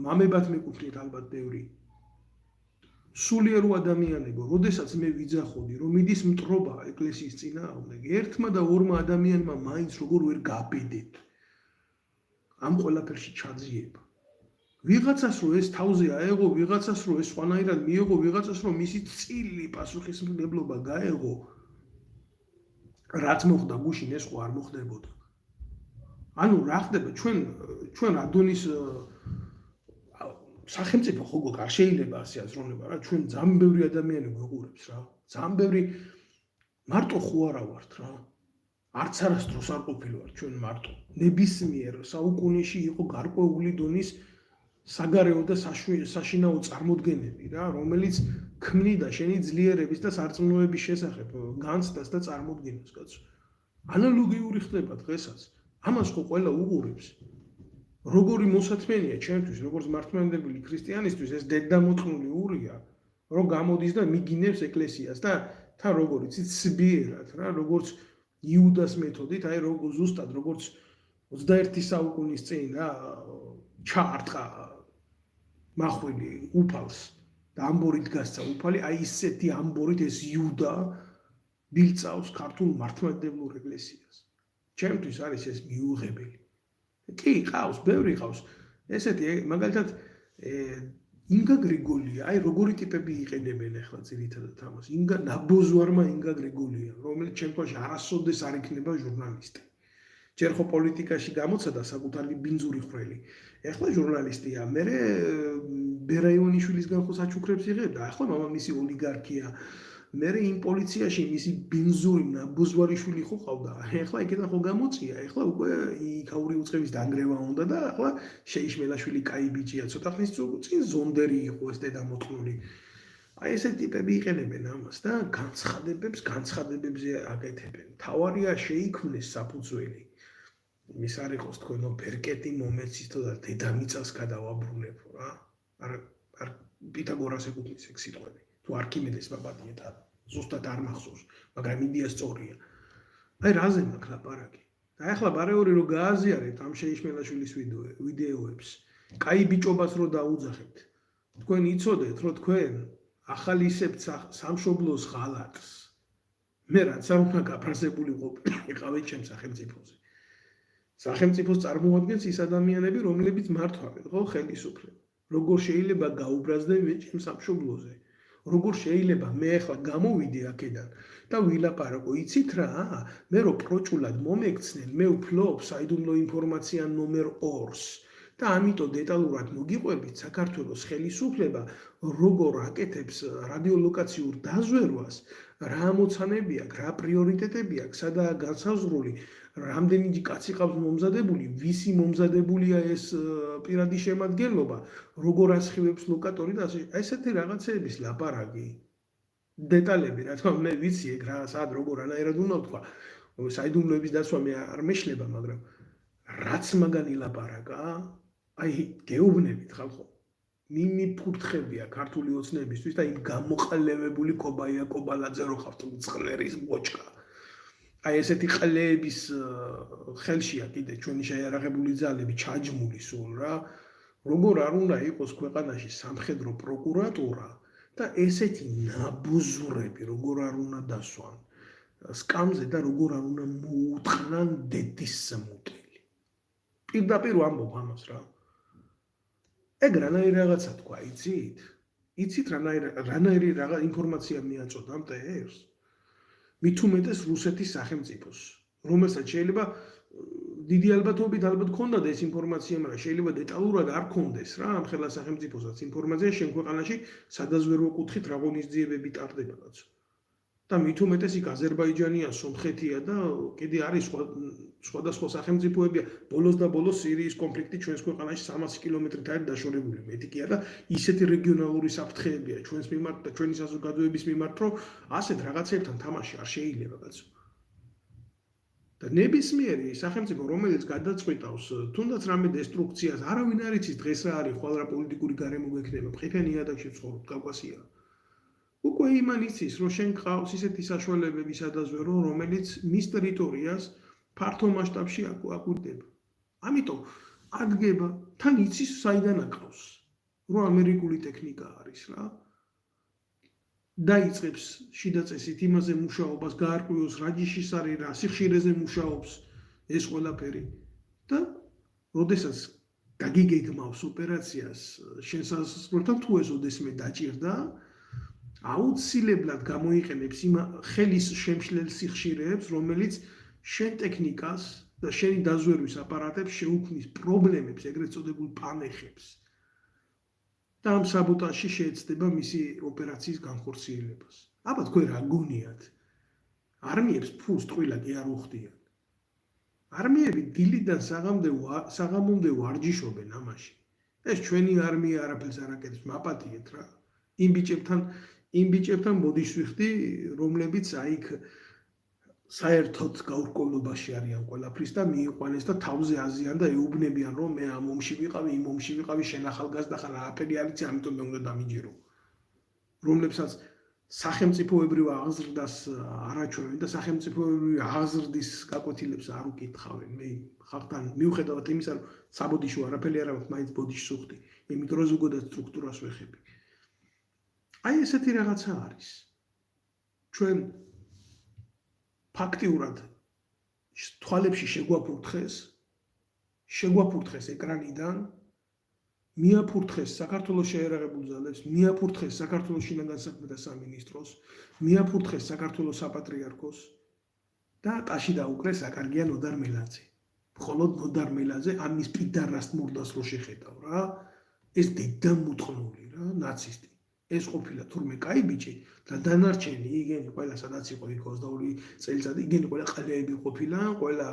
მამებად მეკუთვნით ალბათ ბევრი. სულიერო ადამიანებო, როდესაც მე ვიძახოდი, რომ მიდის მტრობა ეკლესიის წინააღმდეგ, ერთმა და ორმა ადამიანმა მაინც როგორ ვერ გაბედეთ. ამ ყველაფერში ჩაძიება. ვიღაცას რო ეს თავზე აეღო, ვიღაცას რო ეს სხვანაირად მიეღო, ვიღაცას რო მისი წილი პასუხისმგებლობა გაეღო, რაც მოხდა გუშინ ეს ხო არ მოხდებოდა. ანუ რა ხდება ჩვენ ადონის სახელმწიფო ხო არ შეიძლება ასე აზროვნება რა, ჩვენ ძალიან ბევრი ადამიანი გვეღურებს რა, ძალიან ბევრი მარტო ხო არა ვართ რა. არც არასდროს არ ყოფილი ვართ ჩვენ მარტო. ნებისმიერ საუკუნეში იყო გარკვეული დონის საგარეო და საშინაო წარმოდგენები რა, რომელიც ქმნიდა შენი ძლიერების და სარწმუნოების შესახებ განცდას და წარმოდგენას, კაცო. ანალოგიური ხდება დღესაც. ამას ხო ყველა უყურებს. როგორი მოსათმენია ჩემთვის, როგორც მართლმადიდებელი ქრისტიანისთვის, ეს დედამოწმული ურია, რომ გამოდის და მიგინებს ეკლესიას და თან როგორ იცით სბიერად რა, როგორც იუდას მეთოდით, აი როგორ ზუსტად როგორც 21 საუკუნის წინ რა ჩაარტყა მახვილი უფალს და ამბორით გასცა უფალი, აი ისეთი ამბორით ეს იუდა ბილწავს ქართულ მართლმადიდებლურ ეკლესიას. ჩემთვის არის ეს მიუღებელი. კი, ყავს, ბევრი ყავს. ესეთი მაგალითად ინგა გრიგოლია, აი როგორი ტიპები იყენებენ ახლა ძირითადად ამას. ინგა ნაბოზვარმა ინგა გრიგოლია, რომელიც შემთხვევაში არასოდეს არ იქნება ჟურნალისტი. ჯერ ხო პოლიტიკაში გამოცადა საკუთარი ბინძური ხრელი. ახლა ჟურნალისტია, მერე ბერაიონიშვილისგან ხო საჩუქრებს იღებდა, ახლა მამამისი ოლიგარქია. მერე იმ პოლიციაში მისი ბინძური ნაბოზვარიშვილი ხო ყავდა. ახლა იქიდან ხო გამოწია, ახლა უკვე იქაური უწყების დანგრევა უნდა და ახლა შეიშმელაშვილი კაი ბიჭია, ცოტა ხნის წინ ზონდერი იყო ეს დედამოწმული. აი ესეთი ტიპები იყენებენ ამას და განცხადებებზე აკეთებენ. თავარია შეიქმნეს საფუძველი. ის არ იყოს თქვენო ბერკეტი მომეცითო და დედამიწას გადავაბრუნებო რა. არ პითაგორას ეკუთვნის ეგ სიტყვები. თუ არქიმედეს ვაპატიეთ არა. ზუსტად არ მახსოვს, მაგრამ იდეა სწორია. აი რაზე მაქვს ლაპარაკი? და ახლა ბარეორი რო გააზიარეთ ამ შეიშმელაშვილის ვიდეოებს, კაი ბიჭობას რო დაუძახებთ. თქვენ იცოდეთ, რომ თქვენ ახალისებთ სამშობლოს ღალატს. მე რაც არ უნდა გაფრაზებული ყოფილიყავით ჩემ სახელმწიფოზე. სახელმწიფოს წარმოადგენს ის ადამიანები, რომლებიც მართვავენ ხო ხელისუფლება. როგორ შეიძლება გაუბრაზდნენ მე ჩემ სამშობლოზე? როგორ შეიძლება მე ახლა გამოვიდე აქედან და ვილაპარაკო, იცით რა? მე რო პროჭულად მომექცნენ, მე ვფლობ საიდუმლო ინფორმაცია ნომერ 2-ს და ამიტომ დეტალურად მოგიყვებით საქართველოს ხელისუფლება როგორ აკეთებს რადიოლოკაციურ დაზვერვას, რა ამოცანები აქვს, რა პრიორიტეტები აქვს, სადაა განსაზღვრული, რამდენი კაცი ყავს მომზადებული, ვისი მომზადებულია ეს პირადი შემადგენლობა, როგორ ასხივებს ლოკატორი და ესეთი რაღაცეების ლაპარაკი. დეტალები, რა თქმა უნდა, მე ვიცი ეგ რა, სად როგორ ანაირად უნდა ვთქვა. საიდუმლოების დაცვა მე არ მეშლება, მაგრამ რაც მაგანი ლაპარაკა, აი გეუბნებით ხალხო. მიმიფურთხებია ქართული ოცნებისთვის და იმ გამოყალევებული კობაია კობალაძე რო ხართ წყლერის ბოჭკა. აი ესეთი ყლეების ხელშია კიდე ჩვენი შეიარაღებული ძალები ჩაჯმული სულ რა. როგორ არ უნდა იყოს ქვეყანაში სამხედრო პროკურატურა და ესეთი ნაბოზურები როგორ არ უნდა დასვან სკამზე და როგორ არ უნდა მოუტყნან დედის სმუტელი. პირდაპირ ვამბობ ამას რა. ეგ რანაირი რაღაცა თქვა, იცით? იცით რანაირი რაღაც ინფორმაცია მიაწოდა ამ ტერს? მით უმეტეს რუსეთის სახელმწიფოს, რომელსაც შეიძლება დიდი ალბათობით ალბათ ქონდათ ეს ინფორმაცია, მაგრამ შეიძლება დეტალურად არ ქონდეს რა ამ ხელა სახელმწიფოსაც ინფორმაცია შენ ქვეყანაში სადაზვერვო კუთხით რა ღონისძიებები ტარდება კაცო. და და მით უმეტეს იქ აზერბაიჯანია, სომხეთია და კიდე არის სხვადასხვა სახელმწიფოებია. ბოლოს და ბოლოს სირიის კონფლიქტი ჩვენს ქვეყანაში 300 კილომეტრით არის დაშორებული. მეტი კი არა, ისეთი რეგიონალური საფრთხეებია ჩვენს მიმართ და ჩვენი საზოგადოების მიმართ, რომ ასეთ რაღაცებთან თამაში არ შეიძლება კაცო. და ნებისმიერი სახელმწიფო, რომელიც გადაწყვიტავს თუნდაც რამე დესტრუქციას, არავინ არ იცის დღეს რა არის, ხვალ რა პოლიტიკური გარემო გვექნება, ყიფე ნიადაგში ვცხოვრობ, კავკასია. უკვე იმან იცის, რომ შენ გყავს ისეთი საშუალებები სადაზვერო, რომელიც მის ტერიტორიას ფართო მასშტაბში აკვირდება. ამიტომ ადგება, თან იცის საიდან აკრავს, რომ ამერიკული ტექნიკა არის რა. დაიწყებს შიდა წესით იმაზე მუშაობას, გაარკვიოს რა ჯიშის არის, რა სიხშირეზე მუშაობს ეს ყველაფერი. და როდესაც გაგიგეგმავს ოპერაციას შენ სასწრაფოდ თუ ეს ოდესმე დაჭირდა, აუცილებლად გამოიყენებს იმ ხელის შემშლელ სიხშირეებს, რომელიც შენ ტექნიკას და შენი დაზვერვის აპარატებს შეუქმნის პრობლემებს, ეგრეთ წოდებულ პანეხებს. და ამ საბოტაჟში შეეცდება მისი ოპერაციის განხორციელებას. აბა თქვენ რა გონიათ? არმიებს ფულს ტყილა კი არ უხდიან. არმიები დილიდან საღამომდე ვარჯიშობენ ამაში. ეს ჩვენი არმია არაფერს არ აკეთებს, მაპატიეთ რა. იმ ბიჭებთან ბოდიშს ვიხდი, რომლებიც აიქ საერთოდ გაურკვევლობაში არიან ყველაფრის და მიიყვანეს და თავზე აზიან და ეუბნებიან, რომ მე ამ ომში ვიყავი, იმ ომში ვიყავი, შენ ახალგაზრდა ხარ, არაფერი არ იცი, ამიტომ მე უნდა დამიჯერო. რომლებსაც სახელმწიფოებრივ აღზრდას არ აჩვევენ და სახელმწიფოებრივი აღზრდის გაკვეთილებს არ უკითხავენ. მე ხალხთან მიუხედავად იმისა, რომ საბოდიშო არაფერი არ აქვს, მაინც ბოდიშს ვხდი, იმიტომ რომ ზოგადად სტრუქტურას ვეხები. აი ესეთი რაღაცა არის. ჩვენ ფაქტიურად თვალებში შეგვაფურთხეს ეკრანიდან, მიაფურთხეს საქართველოს შეერაღებულ ძალებს, მიაფურთხეს საქართველოს შინაგან საქმეთა სამინისტროს, მიაფურთხეს საქართველოს საპატრიარქოს და ტაში დაუკრეს აკარგია ნოდარ მელაძე. მხოლოდ ნოდარ მელაძე ამის პიდარას მურდას რო შეხედავ რა, ეს დედამუთხნული რა, ნაცისტი. ეს ყოფილა თურმე კაი ბიჭი და დანარჩენი იგენი ყველა სადაც იყო 22 წელიწადი იგენი ყველა ყალეები ყოფილა, ყველა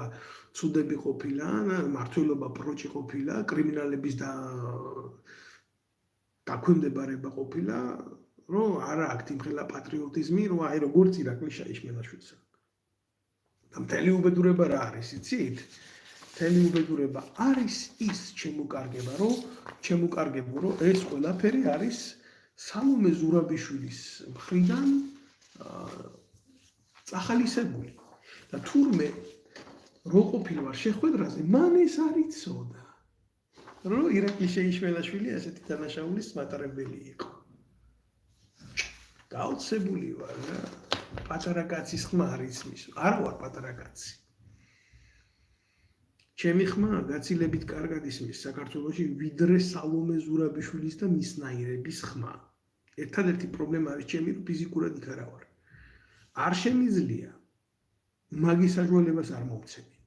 ცუდები ყოფილა, მართლობა პროჭი ყოფილა, კრიმინალების დაქვემდებარება ყოფილა, რომ არა აქ იმხელა პატრიოტიზმი, რომ აი როგორც ირაკლი შაიშმელაშვილისა. და მთელი უბედურება რა არის, იცით? მთელი უბედურება არის ის ჩემუკარგება, რომ ეს ყველაფერი არის სალომე ზურაბიშვილის მხრიდან წახალისებული და თურმე რო ყოფილვარ შეხვედრაზე, მან ეს არ იცოდა, რომ ირაკლი შეიშმელაშვილი ასეთი დანაშაულის მატარებელი იყო. გაოცებული ვარ რა, პატარა კაცის ხმა არ იცმის, არ ვარ პატარა კაცი. ჩემი ხმა გაცილებით კარგად ისმის საქართველოში, ვიდრე სალომე ზურაბიშვილის და მისნაირების ხმა. ერთადერთი პრობლემა არის ჩემი, რომ ფიზიკურად იქ არა ვარ. არ შემიძლია მაგის საშუალებას არ მომცემენ.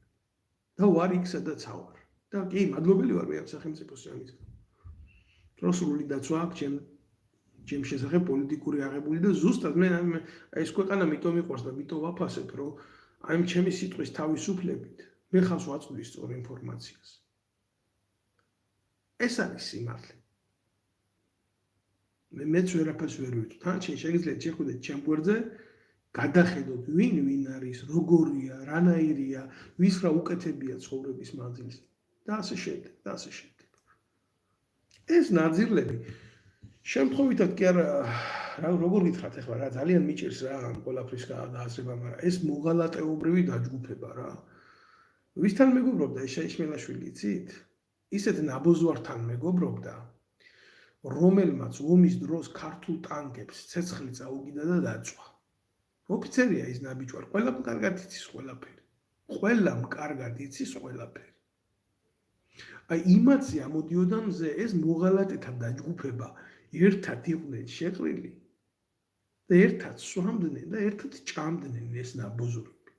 და ვარ იქ, სადაც ავარ. და კი, მადლობელი ვარ მე ამ სახელმწიფოს ამისგან. სრული დაცვა აქვს ჩემ შესახებ პოლიტიკური აღებული და ზუსტად მე ეს ქვეყანა მიტომ მიყვარს და მიტომ ვაფასებ, რომ აი ჩემი სიტყვის თავისუფლებით მე ხავს ვაწვდის სწორ ინფორმაციას. ეს არის სიმართლე. მეც ვერაფერს ვერ ვიტყვი. თან შეგიძლიათ შეხვიდეთ ჩემ გვერდზე, გადახედოთ ვინ არის, როგორია, რანაირია, ვის რა უკეთებია ცხოვრების მანძილზე და ასე შემდეგ. ეს ნაძილები შემთხვევითად კი არა, როგორ გითხრათ ახლა რა ძალიან მიჭირს რა ამ ყველაფრის გააზრება, მაგრამ ეს მოღალატეობრივი დაჯგუფება რა. ვისთან მეგობრობდა შეიშმელაშვილი, იცით? ისეთ ნაბოზვართან მეგობრობდა, რომელმაც ომის დროს ქართულ ტანკებს ცეცხლი წაუგიდა და დაწვა. ოფიცერია ის ნაბიჯვარ, ყველამ კარგად იცის ყველაფერი. აი იმათზე ამოდიოდა მზე ეს მოღალატეთა დაჯგუფება ერთად იყვნენ შეყრილი და ერთად სვამდნენ და ერთად ჭამდნენ ეს ნაბოზურები.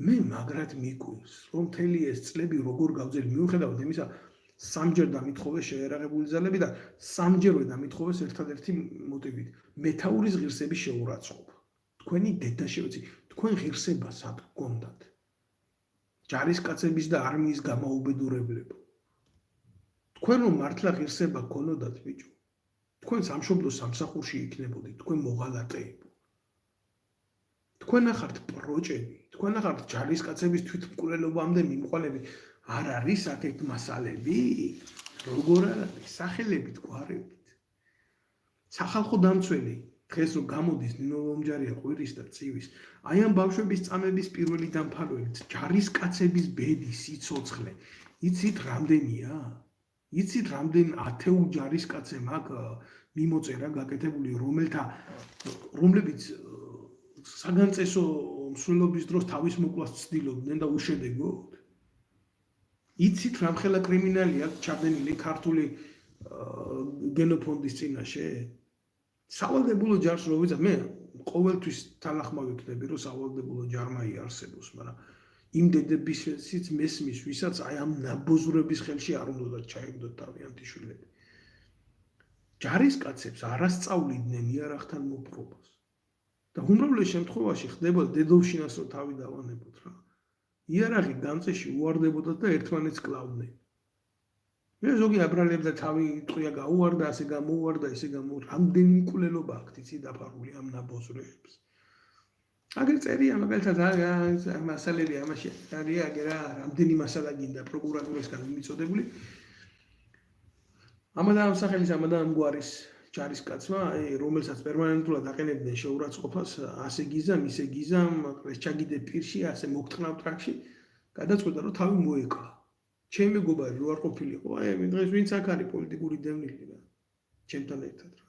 მე მაგრად მიგვირს, რომ მთელი ეს წლები როგორ გავძელი, მიუხედავად იმისა, სამჯერ დამითხოვეს შეერაღებული ძალები და სამჯერვე დამითხოვეს ერთადერთი მოტივით, მეთაურის ღირსების შეურაცხყოფა. თქვენი დედა შევეცი, თქვენ ღირსება სად გქონდათ? ჯარისკაცების და არმიის გამაუბედურებლებო. თქვენ რომ მართლა ღირსება გქონოდათ ბიჭო, თქვენ სამშობლო სამსახურში იქნებოდით, თქვენ მოღალატეებო. თქვენ ახართ პროჭები, თქვენ ახართ ჯარისკაცების თვითმკვლელობამდე მიმყოლები, არ არის აქეთ მასალები? როგორ არ არის? სახელებით, გვარებით. სახალხო დამცველი დღეს რომ გამოდის ნინო ლომჯარია ყვირის და წივის, აი ამ ბავშვების წამების პირველი დამფარველი, ჯარისკაცების ბედი, სიცოცხლე, იცით რამდენია? იცით რამდენ ათეულ ჯარისკაცე მაქვს მიმოწერა გაკეთებული, რომლებიც საგანწესო მსვლელობის დროს თავის მოკვლას ცდილობდნენ და უშედეგოდ? იცით რამხელა კრიმინალი აქვს ჩადენილი ქართული გენოფონდის წინაშე? სავალდებულო ჯარს რო ვიძახ, მე ყოველთვის თანახმავ ვიქნები, რომ სავალდებულო ჯარმა იარსებოს, მაგრამ იმ დედებისიც მესმის, ვისაც აი ამ ნაბოზრების ხელში არ უნდათ ჩაიგდოთ თავიანთი შვილები. ჯარისკაცებს არ ასწავლიდნენ იარაღთან მოპყრობას. და უმრავლეს შემთხვევაში ხდება დედოვშინას რო თავი დავანებოთ რა. იარაღი დამწეში უვარდებოდათ და ერთმანეთს კლავდნენ. მე ზოგი აბრალებდა თავი ტყვია გაუვარდა, ასე გამოუვარდა, ისე რამდენი მკვლელობა აქვს იცი დაფარული ამ ნაბოზრებს. აგერ წერია მაგალითად მასალები ამაში არის აგერა რამდენი მასალა გინდა პროკურატურისგან მიწოდებული. ამადამ სახელის ამადამ გვარის ჯარისკაცმა, რომელსაც პერმანენტულად აყენებდნენ შეურაცხყოფას, ასე გიზამ, ისე გიზამ, ეს ჩაგიდე პირში, ასე მოგტყნავ ტრაქში, გადაწყვეტა რომ თავი მოეკლა. ჩემი მეგობარი რო არ ყოფილიყო, აი დღეს ვინც აქ არის პოლიტიკური დევნილი რა, ჩემთან ერთად რა.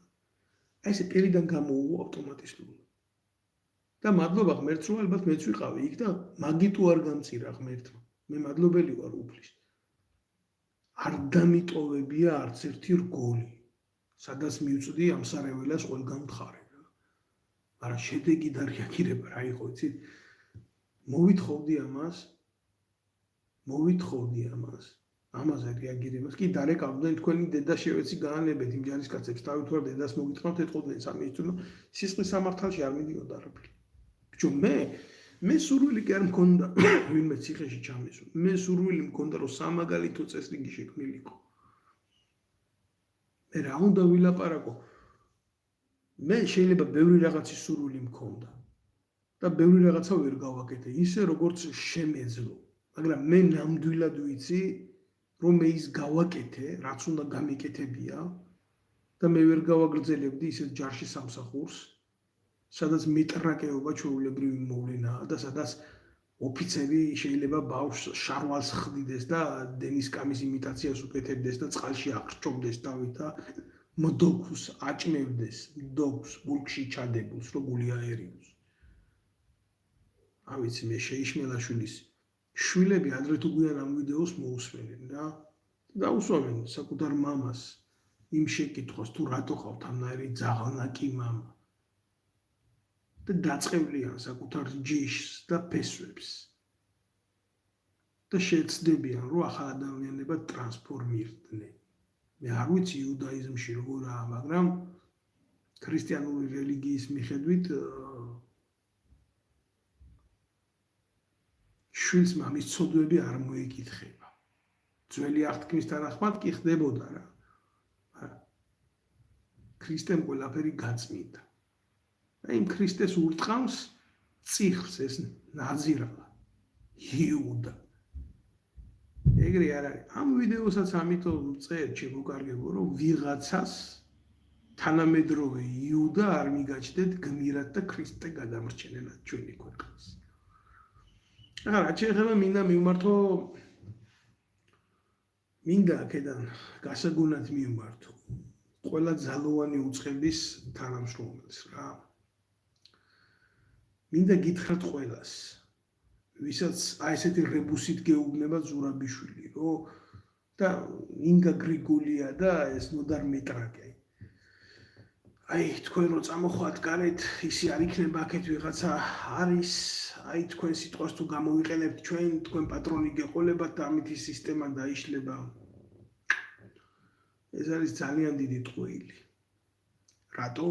აი ესე პირიდან გამოუვა ავტომატიზმულად. და მადლობა ღმერთს რომ ალბათ მეც ვიყავი იქ და მაგიტო არ გამწირა ღმერთმა. მე მადლობელი ვარ უფლის. არ დამიტოვებია არც ერთი რგოლი. სადაც მივწვდი ამ სარეველას ყველგან მხარე რა. მაგრამ შედეგი და რეაგირება რა იყო, იცით? მოვითხოვდი ამას. ამაზე რეაგირებას კი დარეკავდნენ თქვენი დედა შევეცი გაანებეთ იმ ჯარისკაცებს, თავით ვარ დედას მოგიტყავთ, ეთყოდნენ სამისწულო, სისხლის სამართალში არ მიდიოდა არაფერი. ბიჭო, მე სურვილი კი არ მქონდა ვინმე ციხეში ჩამესვა. მე სურვილი მქონდა რომ სამაგალითო წესრიგი შექმნილიყო. მე რა უნდა ვილაპარაკო? მე შეიძლება ბევრი რაღაცის სურვილი მქონდა და ბევრი რაღაცა ვერ გავაკეთე, ისე როგორც შემეძლო. მაგრამ მე ნამდვილად ვიცი, რომ მე ის გავაკეთე, რაც უნდა გამიკეთებია და მე ვერ გავაგრძელებდი ისეთ ჯარში სამსახურს, სადაც მეტრაკეობა ჩვეულებრივი მოვლენაა და სადაც ოფიცერი შეიძლება ბავშვს შარვალს ხდიდეს და დენის კამის იმიტაციას უკეთებდეს და წყალში აღჭობდეს დავით და მდოქს აჭმევდეს, მდოქს ბურგში ჩადებულს, რო გული აერიოს. ავიცი მე შეიშმელაშვილის შვილები ადრე თუ გვიან ამ ვიდეოს მოусმენენ რა. დაუსვამენ საკუთარ მამას იმ შეკითხვას თუ რატო ყავთ ამნაირი ძაღლნაკი მამა. და დაწყევლიან საკუთარ ჯიშს და ფესვებს. და შეცდებიან, რომ ახალ ადამიანებად ტრანსფორმირდნენ. მე არ ვიცი იუდაიზმში როგორაა, მაგრამ ქრისტიანული რელიგიის მიხედვით შვილს მამის ცოდვები არ მოეკითხება. ძველი აღთქმის თანახმად კი ხდებოდა რა. ქრისტემ ყველაფერი გაწმიდა. იმ ქრისტეს ურტყამს წიხლს ეს ნაზირალა იუდა. ეგრე არ არის. ამ ვიდეოსაც ამიტომ წერე შემოკარგებო, რომ ვიღაცას თანამედროვე იუდა არ მიგაჩნდეთ გმირად და ქრისტე გადამრჩენელად ჩვენი ქვეყნის. რა შეიძლება მინდა მივმართო, მინდა აქედან გასაგუნად მივმართო ყველა ძალოვანი უწყების თანამშრომელს რა. მინდა გითხრათ ყველას, ვისაც აი ესეთი რებუსით გეუბნება ზურაბიშვილი, რომ და ინგა გრიგოლია და ეს ნოდარ მეტრაკე. აი თქვენ რო წამოხვათ გარეთ, ისი არ იქნება აქეთ ვიღაცა არის, აი თქვენ სიტყვას თუ გამოვიყენებთ ჩვენ, თქვენ პატრონი გეყოლებათ და ამით ის სისტემა დაიშლება. ეს არის ძალიან დიდი ტყუილი. რატო?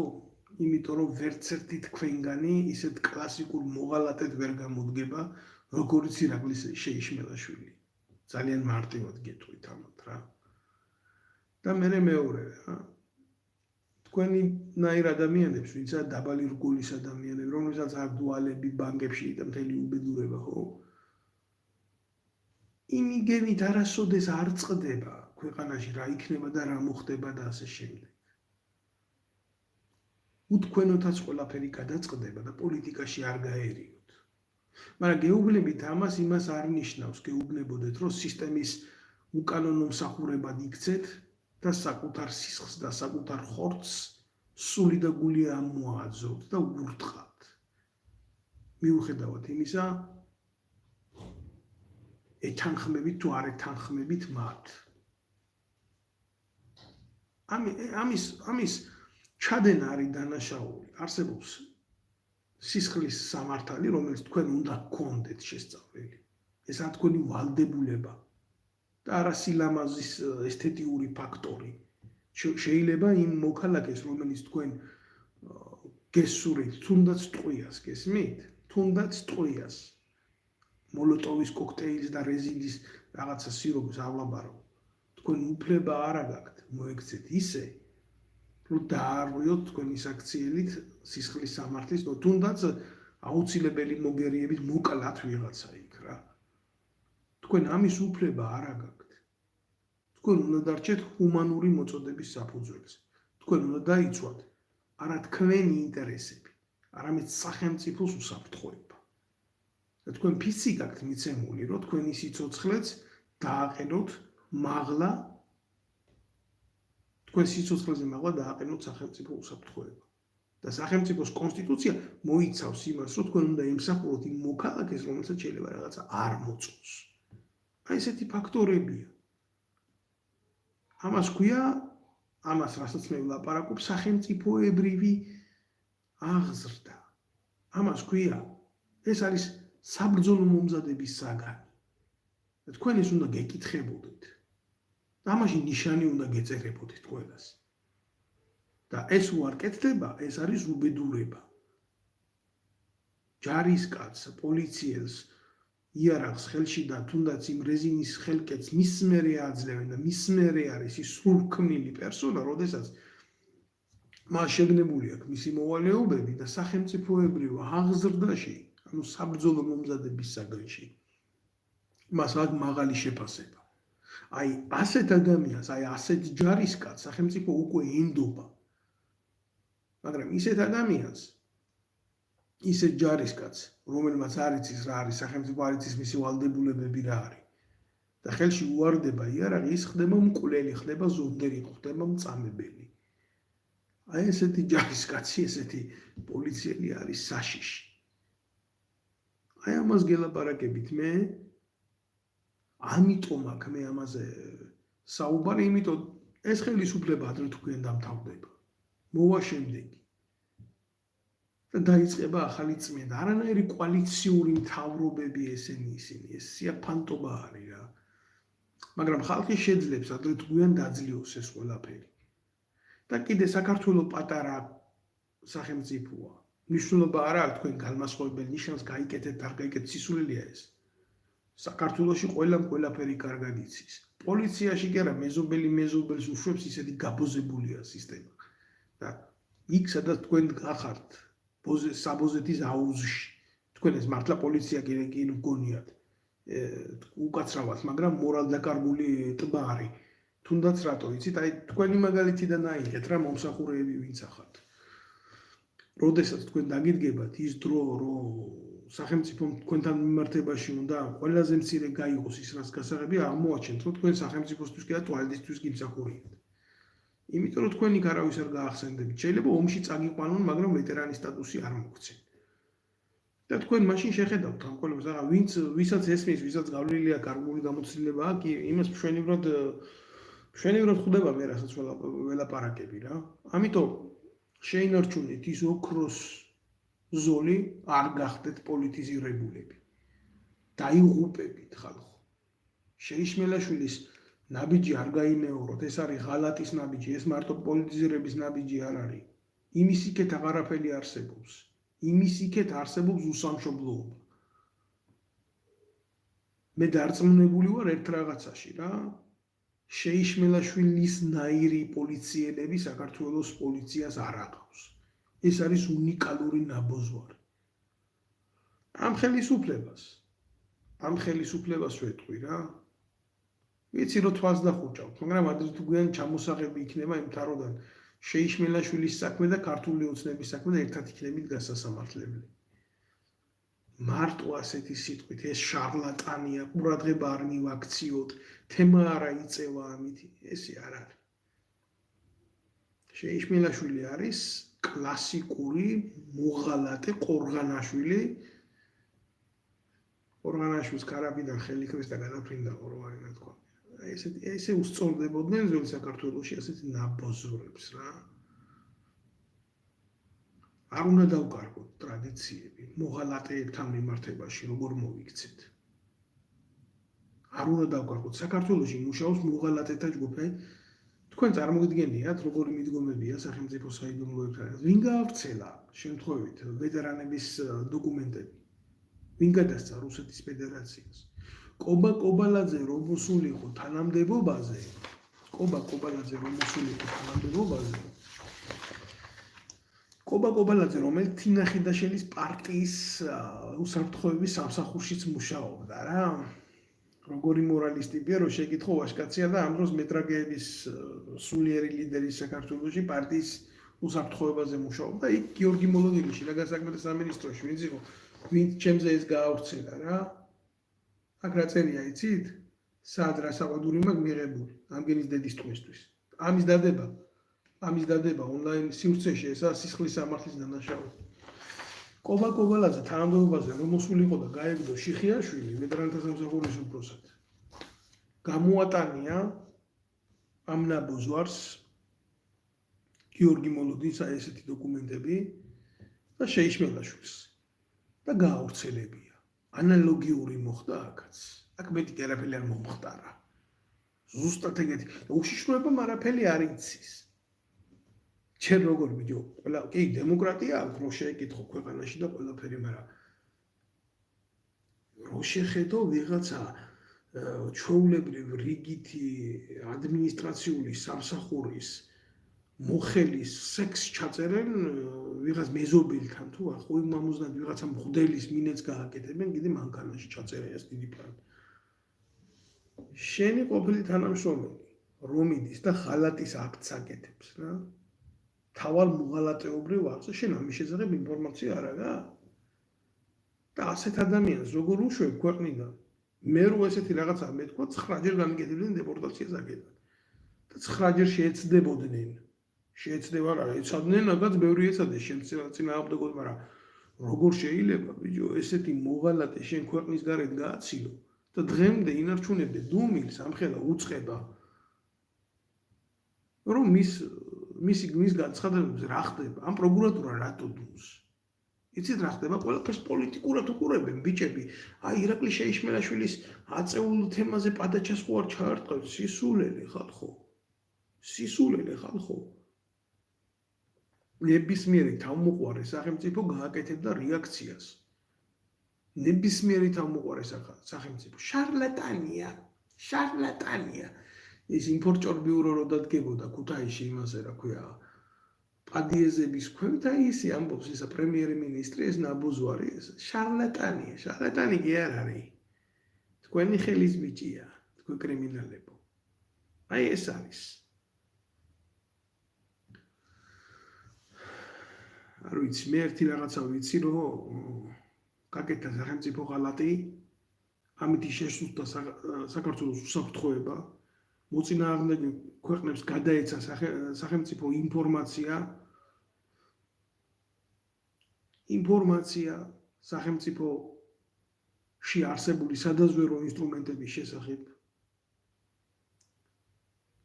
იმიტომ რომ ვერც ერთი თქვენგანი ისეთ კლასიკურ მოღალატედ ვერ გამოდგება, როგორც ირაკლის შეიშმელაშვილი. ძალიან მარტივად გეტყვით ამათ რა. და მეორე რა. თქვენი ნაირ ადამიანებს, ვინცაა დაბალი რგოლის ადამიანები, რომელსაც აქვს დუალები ბანკებში და მთელი უბედურება, ხო? იმიგენით არასოდეს არ წყდება ქვეყანაში რა იქნება და რა მოხდება და ასე შემდეგ. უთქვენოთაც ყველაფერი გადაწყდება და პოლიტიკაში არ გაერიოთ. მაგრამ გეუბნებით იმას არ ნიშნავს, გეუბნებოდეთ, რომ სისტემის უკანონო მსახურებად იქცეთ და საკუთარ სისხლს და საკუთარ ხორცს სული და გული ამოაძოვთ და ურტყავთ. მიუხედავად იმისა, ეთანხმებით თუ არ ეთანხმებით მათ. ამის ჩადენა არის დანაშაული. არსებობს სისხლის სამართალი, რომელიც თქვენ უნდა გქონდეთ შესწავლილი. ესაა თქვენი ვალდებულება და არა სილამაზის ესთეტიური ფაქტორი. შეიძლება იმ მოქალაქეს, რომელიც თქვენ გესურით, თუნდაც ტყვიას, გესმით? თუნდაც ტყვიას. მოლოტოვის კოქტეილის და რეზინის რაღაცა სიროპსავლაბარო. თქვენ უფლება არ გაქვთ მოექცეთ ისე, რომ დაარღვიოთ თქვენი საქციელით სისხლის სამართლის, თუნდაც აუცილებელი მოგერიებით მოკლათ ვიღაცა იქ რა. თქვენ ამის უფლება არ გაქვთ. თქვენ უნდა დარჩეთ ჰუმანური მოწოდების საფუძველზე. თქვენ უნდა დაიცვათ არა თქვენი ინტერესები, არამედ სახელმწიფოს უსაფრთხოება. და თქვენ ფიცი გაქვთ მიცემული, რომ თქვენი სიცოცხლეც დააყენოთ მაღლა, თქვენ სიცოცხლეზე მაღლა დააყენოთ სახელმწიფო უსაფრთხოება. და სახელმწიფოს კონსტიტუცია მოიცავს იმას, რომ თქვენ უნდა ემსახუროთ იმ მოქალაქეს, რომელსაც შეიძლება რაღაცა არ მოწონს. აი ესეთი ფაქტორებია. ამას ქვია, ამას რასაც მე ვლაპარაკობ, სახელმწიფოებრივი აღზრდა. ამას ქვია, ეს არის საბრძოლო მომზადების საგანი. თქვენ ეს უნდა გეკითხებოდეთ. ამაში ნიშანი უნდა გეწერებოდეთ ყველას. და ეს უარ კეთდება, ეს არის უბედურება. ჯარისკაცს, პოლიციელს იარაღს ხელში და თუნდაც იმ რეზინის ხელკეთს მის მერე აძლევენ და მის მერე არის ის სრულქმნილი პერსონა, როდესაც მას შეგნებული აქვს მისი მოვალეობები და სახელმწიფოებრივ აღზრდაში, ანუ საბრძოლო მომზადების საგანში, მას აქვს მაღალი შეფასება. აი ასეთ ადამიანს, აი ასეთ ჯარისკაცს სახელმწიფო უკვე ენდობა. მაგრამ ისეთ ადამიანს, ისეთ ჯარისკაცს, რომელმაც არ იცის რა არის სახელმწიფო, არ იცის მისი ვალდებულებები რა არის. და ხელში უვარდება იარაღი, ის ხდება მკვლელი, ხდება ზონდერი, ხდება მწამებელი. აი ესეთი ჯარისკაცი, ესეთი პოლიციელი არის საშიში. აი ამას გელაპარაკებით მე. ამიტომ აქ მე ამაზე საუბარი, იმიტომ ეს ხელისუფლება ადრე თუ გვიან დამთავრდება. მოვა შემდეგი. და დაიწყება ახალი წმენდა. არანაირი კოალიციური მთავრობები ესენი ისინი, ეს სიაფანტობა არის რა. მაგრამ ხალხი შეძლებს ადრე თუ გვიან დაძლიოს ეს ყველაფერი. და კიდე საქართველოს პატარა სახელმწიფოა. მნიშვნელობა არ აქვს თქვენ განმასხვავებელ ნიშანს გაიკეთეთ, არ გაიკეთეთ, სისულელია ეს. საქართველოში ყველაფერი კარგად იცის. პოლიციაში კი არა, მეზობელი მეზობელს უშვებს, ისეთი გაბოზებულია სისტემა. და იქ სადაც თქვენ გახართ საბოზეთის აუზში. თქვენ ეს მართლა პოლიცია კი მგონიათ. უკაცრავად, მაგრამ მორალდაკარგული ტბა არის. თუნდაც რატო იცით, აი თქვენი მაგალითიდან აიღეთ რა მომსახურეები ვინც ახართ. როდესაც თქვენ დაგიდგებათ ის დრო, რომ სახელმწიფო თქვენთან მიმართებაში უნდა ყველაზე მცირე გაიღოს ის რაც გასაღებია, აღმოაჩენთ, რომ თქვენ სახელმწიფოსთვის კი და ტუალეტისთვის გიმსახურებთ. იმიტომ რომ თქვენ იქ არავის არ გაახსენდებით. შეიძლება ომში წაგიყვანონ, მაგრამ ვეტერანის სტატუსი არ მოგცენ. და თქვენ მაშინ შეხედავთ ამ ყველაფერს, რა ვისაც ესმის, ვისაც გავლილია კარგული გამოცდილება აქვს, იმას მშვენივრად ხვდება მე რასაც ველაპარაკები რა. ამიტომ შეინარჩუნეთ ის ოქროს ზოლი, არ გახდეთ პოლიტიზირებულები. დაიღუპებით ხალხო. შეიშმელაშვილის ნაბიჯი არ გაიმეოროთ, ეს არის ღალატის ნაბიჯი, ეს მარტო პოლიტიზირების ნაბიჯი არ არის. იმის იქეთ აღარაფერი არსებობს. იმის იქეთ არსებობს უსამშობლოობა. მე დარწმუნებული ვარ ერთ რაღაცაში რა. შეიშმელაშვილის ნაირი პოლიციელები საქართველოს პოლიციას არ აყავს. ეს არის უნიკალური ნაბოზვარი. ამ ხელისუფლებას ვეტყვი რა. ვიცი რომ თვალს დახუჭავთ, მაგრამ ადრე თუ გვიან ჩამოსაღები იქნება იმ თაროდან შეიშმელაშვილის საქმე და ქართული ოცნების საქმე და ერთად იქნებით გასასამართლებელი. მარტო ასეთი სიტყვით ეს შარლატანია, ყურადღება არ მივაქციოთ, თემა არ აიწევა ამით, ესე არ არის. შეიშმელაშვილი არის კლასიკური მოღალატე ყორღანაშვილი. ყორღანაშვილს კარაბიდან ხელი ქრის და გადაფრინდა რო არის რა თქვა. ესე უსწორდებოდნენ ძველ საქართველოში ასეთი ნაბოზრებს რა. არ უნდა დავკარგოთ ტრადიციები მოღალატეებთან მიმართებაში, როგორ მოვიქცეთ. არ უნდა დავკარგოთ. საქართველოში მუშაობს მოღალატეთა ჯგუფი. თქვენ წარმოგიდგენიათ, როგორი მიდგომებია სახელმწიფო საიდუმლოებთან. ვინ გაავრცელა შემთხვევით ვეტერანების დოკუმენტები? ვინ გადასცა რუსეთის ფედერაციას? კობა კობალაძე რომ მოსულიყო თანამდებობაზე, კობა კობალაძე რომელიც თინა ხიდაშელის პარტიის უსაფრთხოების სამსახურშიც მუშაობდა რა. როგორი მორალის ტიპია რომ შეკითხო ვაშკაცია და ამ დროს მეტრაგეების სულიერი ლიდერი საქართველოში პარტიის უსაფრთხოებაზე მუშაობდა. იქ გიორგი მოლოდინიჩი რა გასაქმეთა სამინისტროში ვინც იყო, ვინც ჩემზე ეს გაავრცელა რა. აქ რა წერია იცით? სად რა საყვედური მაქვს მიღებული ამგენის დედის ტყვისთვის. ამის დადება ონლაინ სივრცეში ესა სისხლის სამართლის დანაშაული. კობა კობალაძე თანამდებობაზე რომ მოსულიყო და გაეგდო შიხიაშვილი ვეტერანთა სამსახურის უფროსად. გამოატანია ამ ნაბოზვარს გიორგი მოლოდინს ესეთი დოკუმენტები და შეიშმელაშვილს და გაავრცელებია. ანალოგიური მოხდა აქაც. აქ მეტი არაფერი არ მომხდარა. ზუსტად ეგეთი. უშიშროებამ არაფერი არ იცის. ჩემ როგორ ვიდეო, ყველა კი დემოკრატია აქვს, რო შეეკითხო ქვეყანაში და ყველაფერი, მაგრამ რო შეხედო ვიღაცა ჩვეულებრივ რიგითი ადმინისტრაციული სამსახურის მოხელის სექს ჩაწერენ ვიღაც მეზობელთან თუ ახო იმამოსნად ვიღაცა მღვდელის მინეც გააკეთებენ, კიდე მანქანაში ჩაწერენ ეს დიდი პლანი. შენი ყოფილი თანამშრომელი რომ იდის და ხალატის აქტს აკეთებს რა. თავალ მოღალატეობრივ აქტზე შენ ამის შესახებ ინფორმაცია არ აქვს? და ასეთ ადამიანს როგორ უშვებ ქვეყნიდან? მე რო ესეთი რაღაცა მეთქვა, 9-ჯერ გამიკეთებდნენ დეპორტაციას აკეთებდნენ. და 9-ჯერ შეეცდებოდნენ. შეეცდება რა, ეცადნენ, რაღაც ბევრი ეცადეს შემწინააღმდეგოდ, მაგრამ როგორ შეიძლება ბიჭო ესეთი მოღალატე შენ ქვეყნის გარეთ გააცილო და დღემდე ინარჩუნებდე დუმილს ამხელა უწყება რომ მის განცხადებებზე რა ხდება? ამ პროკურატურა რატო დუმს? იცით რა ხდება? ყველაფერს პოლიტიკურად უყურებენ ბიჭები. აი ირაკლი შეიშმელაშვილის აწეულ თემაზე პადაჩას ხო არ ჩაარტყევს? სისულელე ხალხო. ნებისმიერი თავმოყარე სახელმწიფო გააკეთებდა რეაქციას. ნებისმიერი თავმოყარე სახელმწიფო შარლატანია. ეს ინფორჭორბიურო რო დადგებოდა ქუთაისში იმაზე რა ქვია პადიეზების ქვევით, აი ისი ამბობს ისა პრემიერ-მინისტრი ეს ნაბოზვარი ეს შარლატანი კი არ არის. თქვენი ხელის ბიჭია, თქვენ კრიმინალებო. აი ეს არის. არ ვიცი, მე ერთი რაღაცა ვიცი, რომ გაკეთდა სახელმწიფო ღალატი, ამით შესუსტა საქართველოს უსაფრთხოება, მოწინააღმდეგე ქვეყნებს გადაეცა სახელმწიფო ინფორმაცია სახელმწიფოში არსებული სადაზვერო ინსტრუმენტების შესახებ,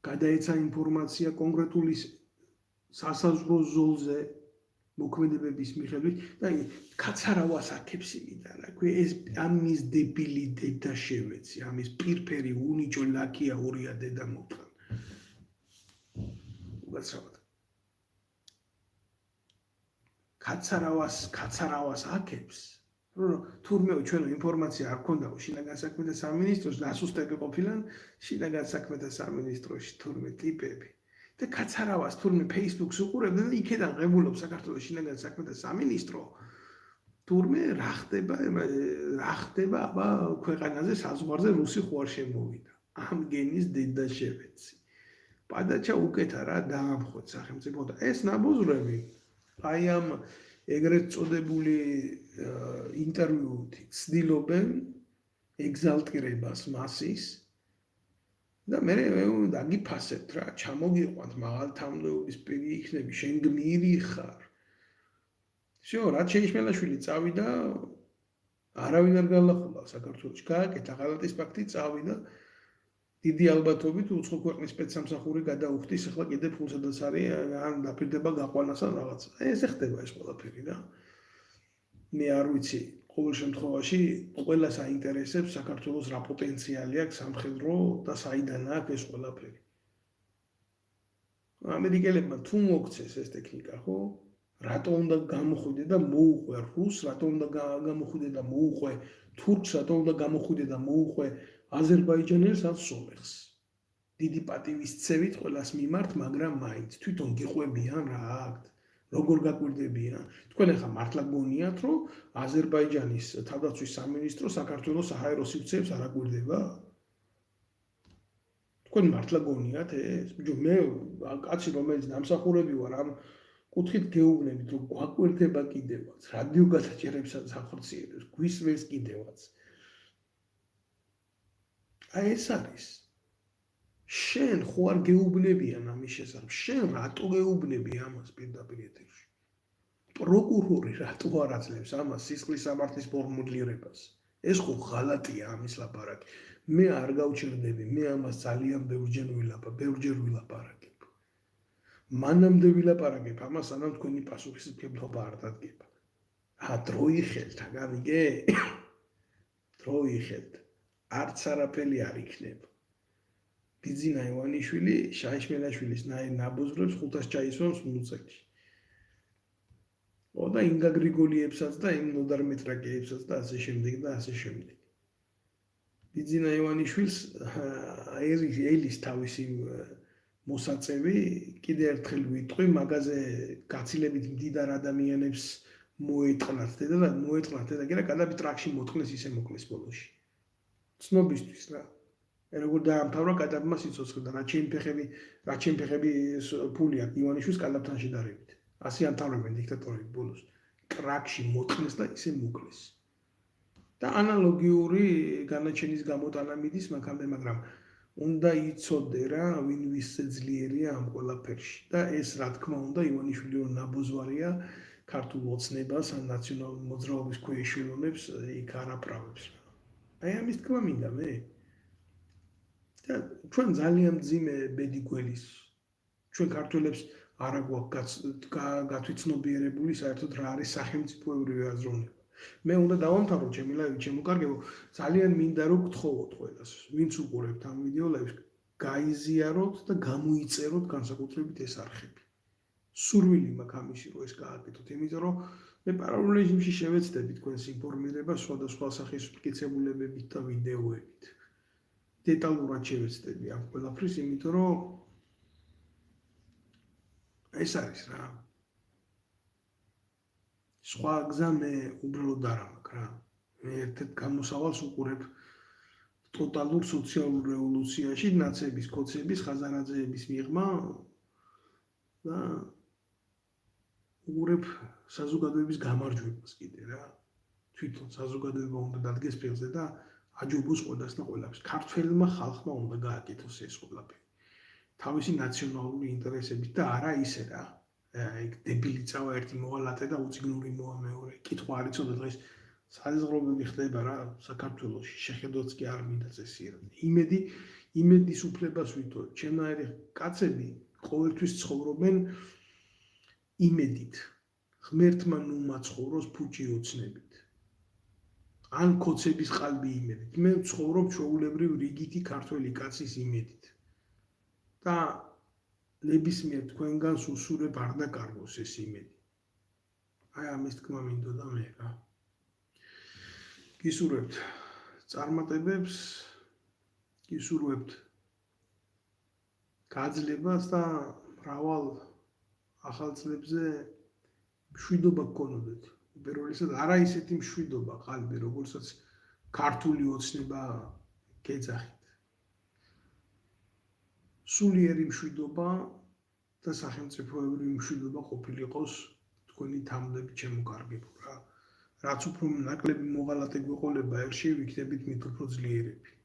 გადაეცა ინფორმაცია კონკრეტული სასაზღვრო ზოლზე მოქმედებების მიხედვით და კაცარავას აქებს იმიდან რა ქვია ეს ამის დებილი დედა შევეცი ამის პირფერი უნიჭო ლაკია ორია დედა მოთან უკაცრავად კაცარავას აკებს. თურმე ჩვენო ინფორმაცია არ ქონდა შინაგან საქმეთა სამინისტროს დასუსტები ყოფილან შინაგან საქმეთა სამინისტროში თურმე ტიპები. და კაცარავას თურმე Facebook-ს უყურებდნენ და იქიდან ღებულობს საქართველოს შინაგან საქმეთა სამინისტრო. თურმე რა ხდება აბა ქვეყანაზე საზღვარზე რუსი ხო არ შემოვიდა. ამ გენის დედა შევეცი. პადაჩა უკეთა რა დაამხოთ სახელმწიფო და ეს ნაბოზრები აი ამ ეგრეთ წოდებული ინტერვიუით ცდილობენ ეგზალტირებას მასის და მე დაგიფასებთ რა ჩამოგიყვანთ მაღალთამლოების პირი იქნები შენ გმირი ხარ всё რაც შეიშმელაშვილი წავიდა არავინ არ გალახულა საქართველოში გააკეთა ღალატის ფაქტი წავიდა დიდი ალბათობით უცხო ქვეყნის სპეცსამსახური გადაუხდის ახლა კიდე ფულსადაც არის ან დაპირდება გაყვანას ან რაღაც ეს ხდება ეს ყველაფერი რა მე არ ვიცი ყოველ შემთხვევაში ყველას აინტერესებს საქართველოს რა პოტენციალი აქვს სამხედრო და საიდან აქვს ეს ყველაფერი ამერიკელებმა თუ მოგცეს ეს ტექნიკა ხო რატო უნდა გამოხვიდე და მოუყვე რუსს რატო უნდა გამოხვიდე და მოუყვე თურქს რატო უნდა გამოხვიდე და მოუყვე აზერბაიჯანელს ან სომეხს დიდი პატივისცემით ყველას მიმართ მაგრამ მაინც თვითონ გიყვებიან რა აქვთ როგორ გაკვირდებიან თქვენ ახლა მართლა გონიათ რომ აზერბაიჯანის თავდაცვის სამინისტრო საქართველოს საჰაერო სივრცეებს არ აკვირდება თქვენ მართლა გონიათ ეს მე კაცი რომელიც დამსახურები ვარ ამ კუთხით გეუბნებით რომ გაკვირდება კიდევაც რადიო გადაჭერებსაც ახორციელებს გვისმენს კიდევაც აი ეს არის შენ ხო არ გეუბნებიან ამის შესახებ შენ რატო გეუბნები ამას პირდაპირ ეთერში პროკურორი რატო არ აძლევს ამას სისხლის სამართლის ფორმულირებას ეს ხო ღალატია ამის ლაპარაკი მე არ გავჩერდები მე ამას ძალიან ბევრჯერ ვილაპარაკებ მანამდე ვილაპარაკებ ამას სანამ თქვენი პასუხისმგებლობა არ დადგება დრო იხელთ აგამიგე დრო იხელთ არც არაფერი არ იქნება ბიძინა ივანიშვილი შაიშმელაშვილის ნაბოზრებს 500 ჩაისვამს მუცელში და ინგა გრიგოლიებსაც და იმ ნოდარ მეტრაკეებსაც და ასე შემდეგ და ასე შემდეგ ბიძინა ივანიშვილს ელის თავისი მოსაწევი კიდე ერთხელ ვიტყვი მაგაზე გაცილებით მდიდარ ადამიანებს მოეტყნათ და კიდე გადაბი ტრაქში მოთხნეს ისე მოკლეს ბოლოში ცნობისთვის რა როგორ დაამთავრა კადაბმა სიცოცხლე და რაც ჩემფეხები ფული აქვს ივანიშვილის კადაბთან შედარებით ასე ამთავრებენ დიქტატორები ბოლოს ტრაქში მოთხნეს და ისე მოკლეს და ანალოგიური განაჩენის გამოტანა მიდის მაქამდე მაგრამ უნდა იცოდე რა ვინ ვისზე ძლიერია ამ ყველაფერში და ეს რა თქმა უნდა ივანიშვილი რომ ნაბოზვარია ქართულ ოცნებას ან ნაციონალურ მოძრაობის ქვეშევრონებს იქ არაფრავებს აი ამის თქმა მინდა მე და ჩვენ ძალიან მძიმე ბედი გველის ჩვენ ქართველებს არა გვაქვს გათვითცნობიერებული საერთოდ რა არის სახელმწიფოებრივი აზროვნება მე უნდა დავამთავრო ჩემი ლაივი შემოკარგებო ძალიან მინდა რომ გთხოვოთ ყველას ვინც უყურებთ ამ ვიდეოლებს გაიზიაროთ და გამოიწეროთ განსაკუთრებით ეს არხები სურვილი მაქვს ამისი რომ ეს გააკეთოთ იმიტომ რომ მე პარალელურ რეჟიმში შევეცდები თქვენს ინფორმირებას სხვადასხვა სახის მტკიცებულებებით და ვიდეოებით დეტალურად შევეცდები ამ ყველაფრის იმიტომ რომ ეს არის რა სხვა გზა მე უბრალოდ არ მაქვს რა მე ერთ-ერთ გამოსავალს უყურებ ტოტალურ სოციალურ რევოლუციაში ნაცების კოცების ხაზარაძეების მიღმა და უყურებ საზოგადოების გამარჯვებას კიდე რა თვითონ საზოგადოება უნდა დადგეს ფეხზე და აჯობოს ყველას და ყველაფერს ქართველმა ხალხმა უნდა გააკეთოს ეს ყველაფერი თავისი ნაციონალური ინტერესებით და არა ისე რა იქ დებილი წავა ერთი მოვალატე და უციგნური მოვა მეორე კითხვა არ იცოდა დღეს საზღვრები ხდება რა საქართველოში შეხედოც კი არ მინდა წესიერად იმედის უფლებას ვითხოვებ ჩემნაირი კაცები ყოველთვის ცხოვრობენ იმედით ღმერთმა ნუ მაცხოვროს ფუჭი ოცნებით ან კოცების ყალბი იმედით მე ვცხოვრობ ჩვეულებრივ რიგითი ქართველი კაცის იმედით და ნებისმიერ თქვენგანს უსურებ არ დაკარგოს ეს იმედი აი ამის თქმა მინდოდა მე რა. გისურვებთ წარმატებებს, გისურვებთ გაძლებას და მრავალ ახალ წლებზე მშვიდობა გქონოდეთ. პირველ რიგში არა ისეთი მშვიდობა ყალბი, როგორცაც ქართული ოცნება გეძახით. სულიერი მშვიდობა და სახელმწიფოებრივი მშვიდობა ყოფილიყოს თქვენი თამლებით შემოკარგებულ რა. რაც უფრო ნაკლები მოღალატე გვეყოლება ერთში, ვიქნებით მით უფრო ძლიერები.